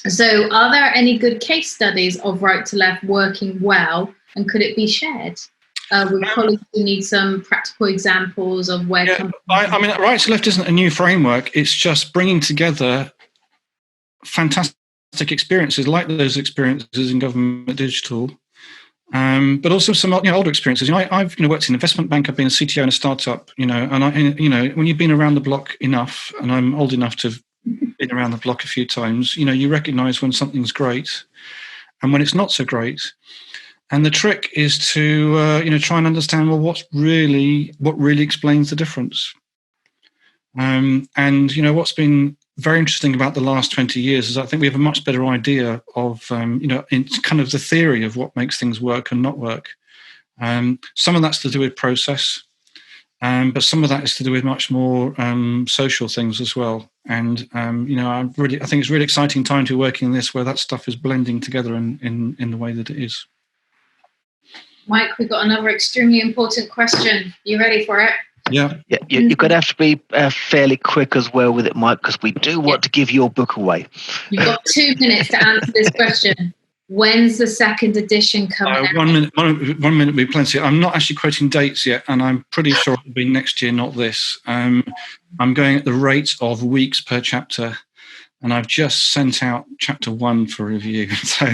So are there any good case studies of right to left working well, and could it be shared? With colleagues who need some practical examples of where companies... Right to Left isn't a new framework. It's just bringing together fantastic experiences like those experiences in government digital but also some older experiences. I've worked in an investment bank. I've been a CTO in a startup. And when you've been around the block enough, and I'm old enough to have been around the block a few times, you recognise when something's great and when it's not so great. And the trick is to try and understand what really explains the difference. And what's been very interesting about the last 20 years is I think we have a much better idea of it's kind of the theory of what makes things work and not work. Some of that's to do with process, but some of that is to do with much more social things as well. And I think it's a really exciting time to be working in this, where that stuff is blending together in the way that it is. Mike, we've got another extremely important question. You ready for it? Yeah. You're going to have to be fairly quick as well with it, Mike, because we do want to give your book away. You've got 2 minutes to answer this question. When's the second edition coming out? 1 minute. 1 minute will be plenty. I'm not actually quoting dates yet, and I'm pretty sure it'll be next year, not this. I'm going at the rate of weeks per chapter, and I've just sent out chapter 1 for review. So,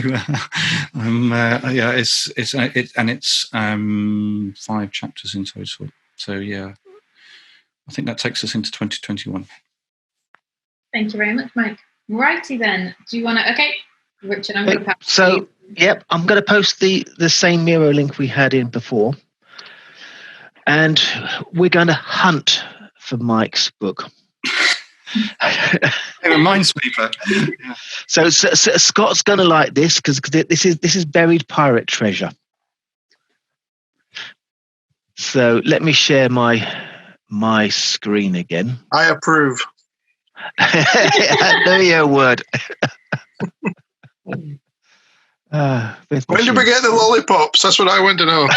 it's 5 chapters in total. So, yeah, I think that takes us into 2021. Thank you very much, Mike. Righty then. Do you want to... Okay, Richard, I'm going to pass. So, I'm going to post the same Miro link we had in before. And we're going to hunt for Mike's book. A minesweeper. Yeah. So Scott's going to like this, because this is buried pirate treasure. So let me share my screen again. I approve. Know your word. When did we get the lollipops? That's what I want to know.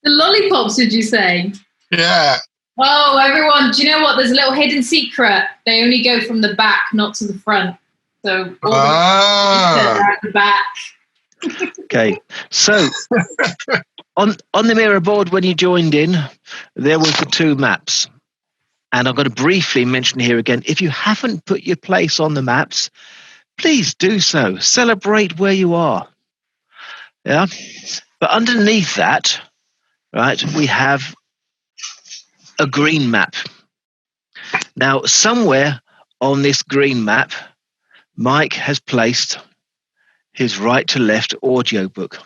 The lollipops, did you say? Yeah. Oh, everyone, do you know what? There's a little hidden secret. They only go from the back, not to the front. So all the at the back. Okay. So on the Miro board, when you joined in, there was the 2 maps. And I'm going to briefly mention here again, if you haven't put your place on the maps, please do so. Celebrate where you are. Yeah. But underneath that, right, we have a green map. Now, somewhere on this green map, Mike has placed his right to left audio book.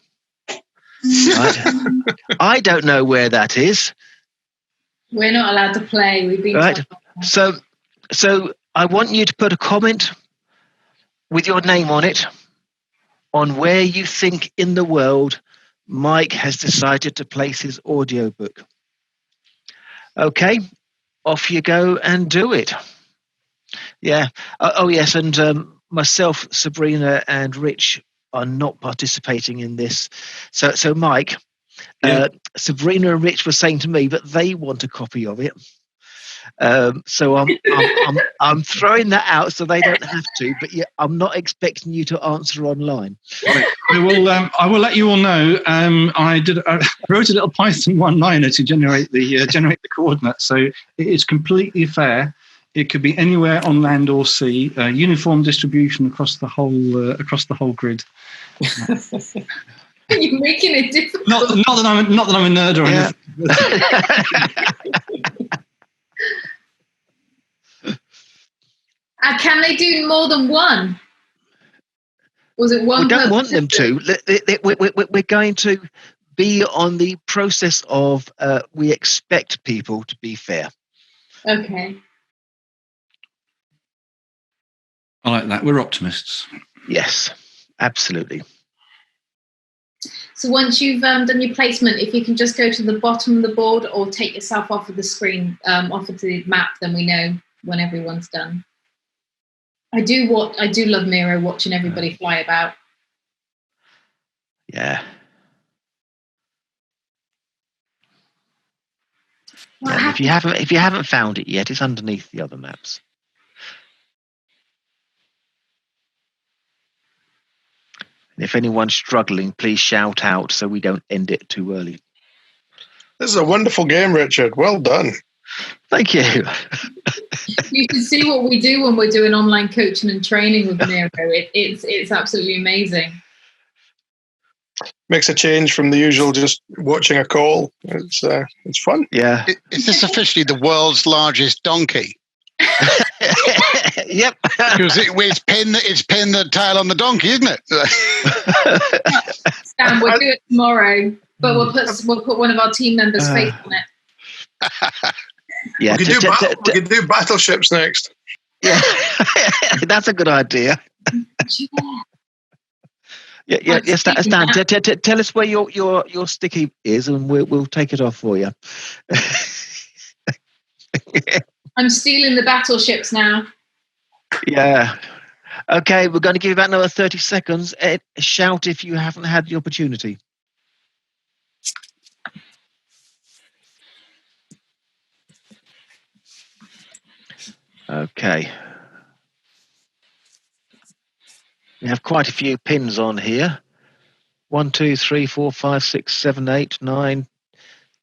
Right? I don't know where that is. We're not allowed to play. We've been right. So I want you to put a comment with your name on it on where you think in the world Mike has decided to place his audio book. Okay, off you go and do it. Yeah. Oh yes, and myself, Sabrina, and Rich are not participating in this. So Mike, Sabrina and Rich were saying to me that they want a copy of it. So I'm throwing that out so they don't have to. But yeah, I'm not expecting you to answer online. I will let you all know. I wrote a little Python one-liner to generate the coordinates. So it is completely fair. It could be anywhere on land or sea. Uniform distribution across the whole grid. You're making it difficult. Not that I'm a nerd or anything. Can they do more than one? Was it one? We don't want them to. We're going to be on the process of we expect people to be fair. Okay. I like that. We're optimists. Yes, absolutely. So once you've done your placement, if you can just go to the bottom of the board or take yourself off of the screen, off of the map, then we know when everyone's done. I do love Miro, watching everybody fly about. Yeah. Yeah, if you haven't found it yet, it's underneath the other maps. And if anyone's struggling, please shout out so we don't end it too early. This is a wonderful game, Richard. Well done. Thank you. You can see what we do when we're doing online coaching and training with Miro. It's absolutely amazing. makes a change from the usual just watching a call. It's fun. Yeah. Is this officially the world's largest donkey? Yep. Because it's pinned the tail on the donkey, isn't it? Stan, we'll do it tomorrow, but we'll put one of our team members' face on it. Yeah, we can do battleships next. Yeah, that's a good idea. Yeah. Stan, tell us where your sticky is, and we'll take it off for you. I'm stealing the battleships now. Yeah. Okay, we're going to give you about another 30 seconds. Shout if you haven't had the opportunity. Okay. We have quite a few pins on here. 1, 2, 3, 4, 5, 6, 7, 8, 9,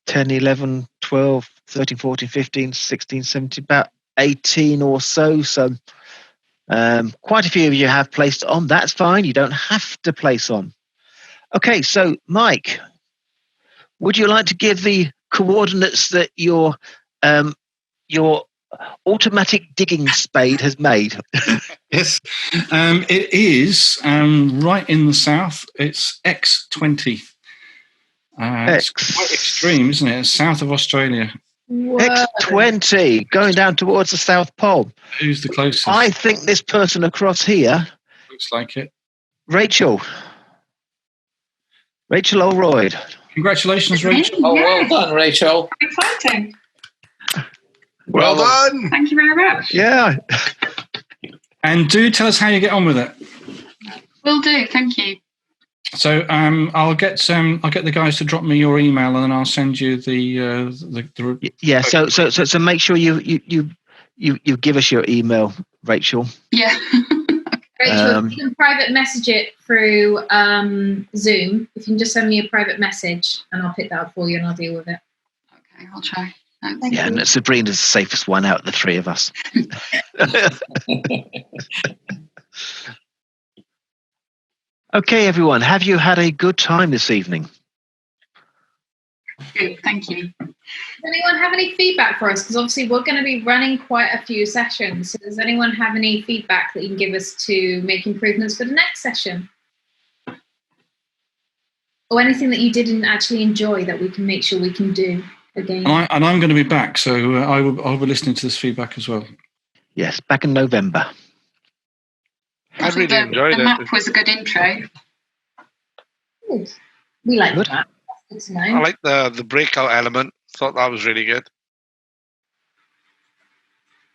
10, 11, 12, 13, 14, 15, 16, 17, about 18 or so. So quite a few of you have placed on. That's fine. You don't have to place on. Okay, so Mike, would you like to give the coordinates that your automatic digging spade has made? Yes, it is right in the south. It's X20. It's quite extreme, isn't it? It's south of Australia. Whoa. X20, going down towards the South Pole. Who's the closest? I think this person across here. Looks like it. Rachel Oldroyd. Congratulations, Rachel. Oh, well done, Rachel. Exciting. Well done. Thank you very much. Yeah. And do tell us how you get on with it. Will do. Thank you. So I'll get the guys to drop me your email, and then I'll send you the yeah. So make sure you give us your email, Rachel. Yeah. Rachel, you can private message it through Zoom. If you can just send me a private message, and I'll pick that up for you, and I'll deal with it. Okay, I'll try. Thanks. Yeah, and Sabrina's the safest one out of the three of us. Okay, everyone, have you had a good time this evening? Good, thank you. Does anyone have any feedback for us? Because obviously we're going to be running quite a few sessions. So does anyone have any feedback that you can give us to make improvements for the next session? Or anything that you didn't actually enjoy that we can make sure we can do again? And I'm going to be back, so I'll be listening to this feedback as well. Yes, back in November. I really enjoyed it. The map was a good intro. Good. We like Good. that. That's good to know. I like the breakout element. Thought that was really good.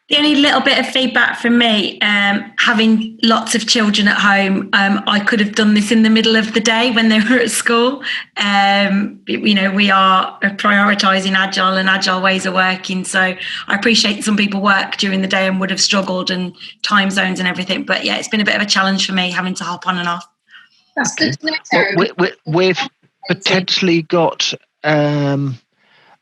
The only little bit of feedback from me, having lots of children at home, I could have done this in the middle of the day when they were at school. We are prioritising Agile and Agile ways of working. So I appreciate some people work during the day and would have struggled, and time zones and everything. But yeah, it's been a bit of a challenge for me having to hop on and off. That's good to know, Sarah. We've potentially got...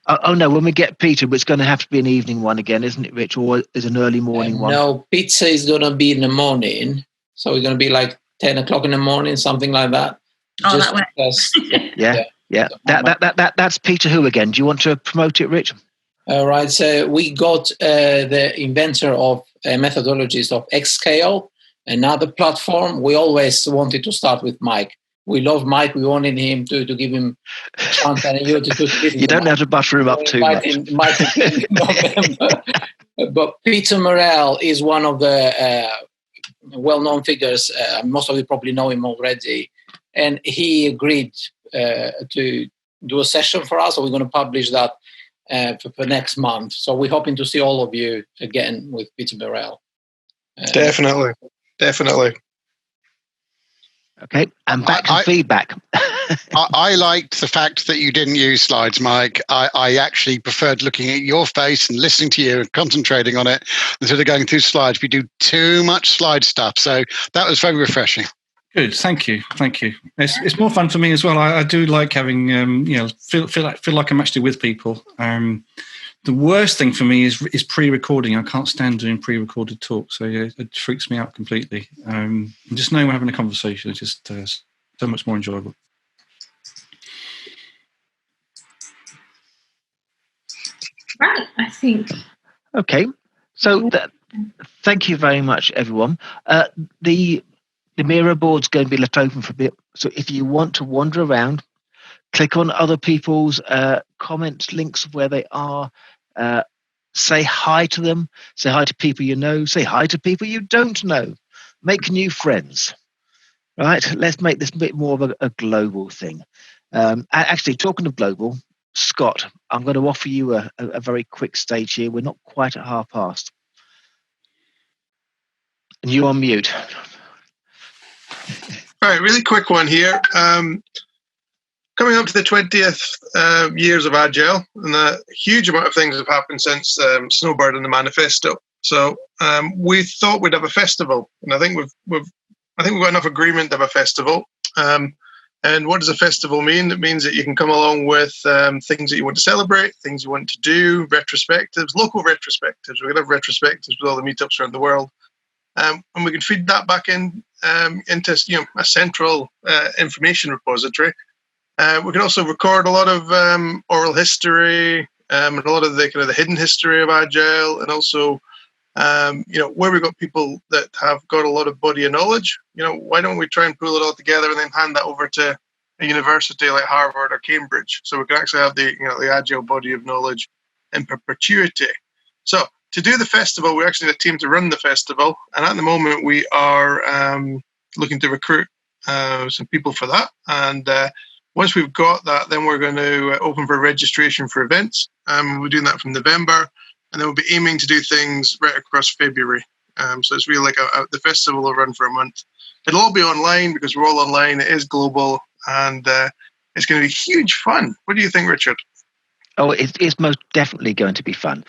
oh no! When we get Peter, it's going to have to be an evening one again, isn't it, Rich? Or is an early morning one? No, pizza is going to be in the morning, so we're going to be like 10 o'clock in the morning, something like that. Oh, that way. Yeah. That's Peter who again? Do you want to promote it, Rich? All right. So we got the inventor of methodologies of Xscale, another platform. We always wanted to start with Mike. We love Mike. We wanted him to give him a chance. And you don't have to butter him up too much. Mike in November. But Peter Morrell is one of the well-known figures. Most of you probably know him already. And he agreed to do a session for us. So we're going to publish that for next month. So we're hoping to see all of you again with Peter Morrell. Definitely. Okay, and back to feedback. I liked the fact that you didn't use slides, Mike. I actually preferred looking at your face and listening to you and concentrating on it instead of going through slides. We do too much slide stuff, so that was very refreshing. Good, thank you. It's more fun for me as well. I do like having feel like I'm actually with people. The worst thing for me is pre-recording. I can't stand doing pre-recorded talk, so yeah, it freaks me out completely. Just knowing we're having a conversation is just so much more enjoyable. Right, I think. Okay, so thank you very much, everyone. The Miro board's going to be left open for a bit, so if you want to wander around, click on other people's comment links of where they are. Say hi to them. Say hi to people you know. Say hi to people you don't know. Make new friends. Right? Let's make this a bit more of a global thing. Actually, talking of global, Scott, I'm going to offer you a very quick stage here. We're not quite at past. And you're on mute. All right, really quick one here. Coming up to the 20th years of Agile, and a huge amount of things have happened since Snowbird and the Manifesto. So we thought we'd have a festival, and I think we've got enough agreement to have a festival. And what does a festival mean? It means that you can come along with things that you want to celebrate, things you want to do, retrospectives, local retrospectives. We're going to have retrospectives with all the meetups around the world. And we can feed that back into a central information repository. We can also record a lot of oral history and a lot of the kind of the hidden history of Agile, and also where we've got people that have got a lot of body of knowledge. Why don't we try and pull it all together and then hand that over to a university like Harvard or Cambridge, so we can actually have the Agile body of knowledge in perpetuity. So to do the festival, we actually need a team to run the festival, and at the moment we are looking to recruit some people for that. And once we've got that, then we're going to open for registration for events. We're doing that from November, and then we'll be aiming to do things right across February. So it's really like the festival will run for a month. It'll all be online because we're all online. It is global, and it's going to be huge fun. What do you think, Richard? Oh, it's most definitely going to be fun.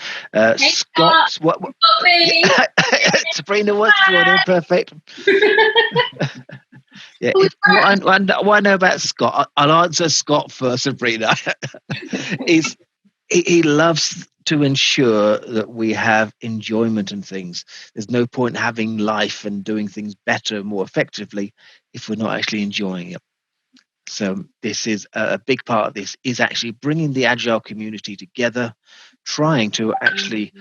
Scott, what Sabrina, what's going on? Perfect. Yeah, what I know about Scott, I'll answer Scott first, Sabrina. is he loves to ensure that we have enjoyment in things. There's no point having life and doing things better, more effectively, if we're not actually enjoying it. So this is a big part of this is actually bringing the Agile community together, trying to actually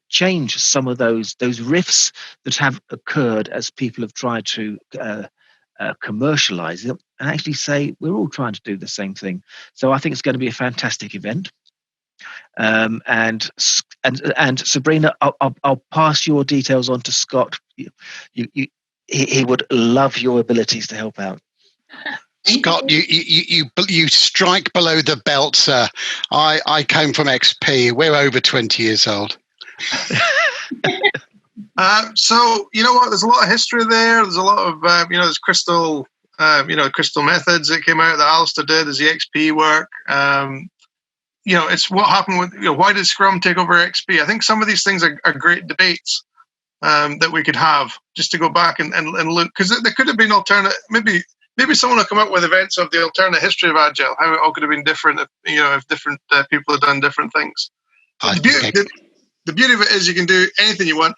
change some of those rifts that have occurred as people have tried to commercialize it, and actually say we're all trying to do the same thing. So I think it's going to be a fantastic event. And Sabrina, I'll pass your details on to Scott. He would love your abilities to help out. Scott, you strike below the belt, sir. I came from XP. We're over 20 years old. So you know what? There's a lot of history there. There's a lot of there's crystal methods that came out that Alistair did. There's the XP work. It's what happened with why did Scrum take over XP? I think some of these things are great debates that we could have just to go back and look, because there could have been alternate. Maybe someone will come up with events of the alternate history of Agile, how it all could have been different if different people had done different things. The beauty of it is you can do anything you want.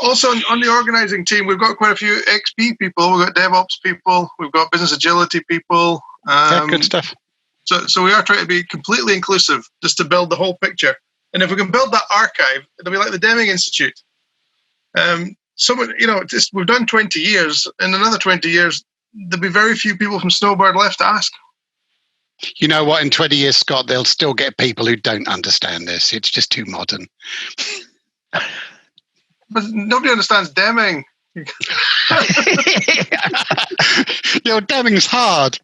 Also, on the organizing team, we've got quite a few XP people. We've got DevOps people. We've got business agility people. Good stuff. So we are trying to be completely inclusive, just to build the whole picture. And if we can build that archive, it'll be like the Deming Institute. We've done 20 years. In another 20 years, there'll be very few people from Snowbird left to ask. You know what? In 20 years, Scott, they'll still get people who don't understand this. It's just too modern. But nobody understands Deming. Deming's hard.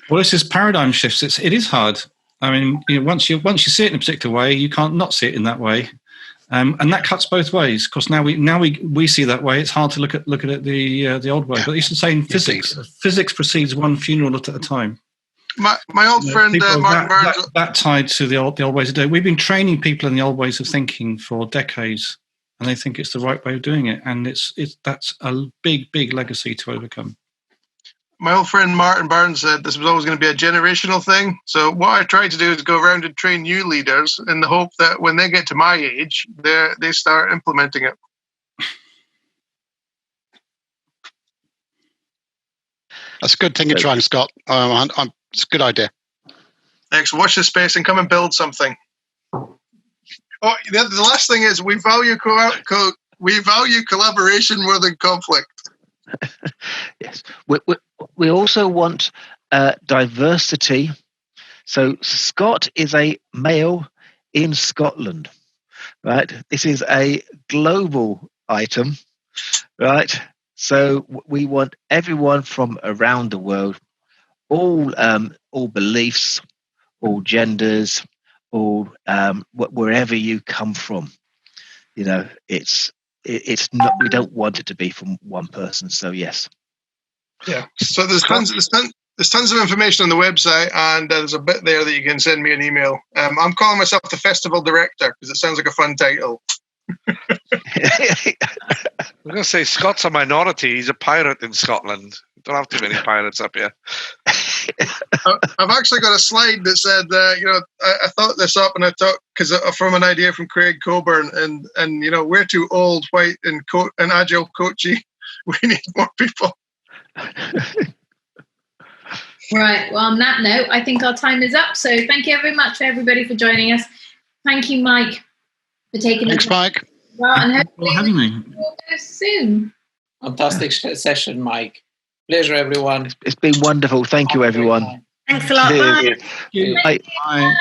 Well, this is paradigm shifts. It is hard. I mean, once you see it in a particular way, you can't not see it in that way, and that cuts both ways. Because now we see that way. It's hard to look at it the old way. But it's the same physics. Physics precedes one funeral at a time. My old friend Martin Burns, that tied to the old ways of doing it. We've been training people in the old ways of thinking for decades, and they think it's the right way of doing it, and that's a big legacy to overcome. My old friend Martin Burns said this was always going to be a generational thing. So what I try to do is go around and train new leaders in the hope that when they get to my age, they start implementing it. That's a good thing you're trying, Scott. It's a good idea. Thanks. Watch this space and come and build something. Oh, the last thing is we value collaboration more than conflict. Yes, we also want diversity. So Scott is a male in Scotland, right? This is a global item, right? So we want everyone from around the world, all beliefs, all genders, all wherever you come from. You know, it's not. We don't want it to be from one person. So yes. Yeah. So there's tons of information on the website, and there's a bit there that you can send me an email. I'm calling myself the festival director because it sounds like a fun title. I'm going to say Scott's a minority. He's a pirate in Scotland. Don't have too many pirates up here. I've actually got a slide that said, I thought this up, and I thought because from an idea from Craig Coburn, and we're too old, white, and agile coachy. We need more people. Right. Well, on that note, I think our time is up. So thank you very much for everybody for joining us. Thank you, Mike, for taking Thanks, Mike. Well, and hopefully for having me. We'll go soon. Fantastic session, Mike. Pleasure, everyone. It's been wonderful. Thank you, everyone. Thanks a lot. Cheers. Bye. Bye.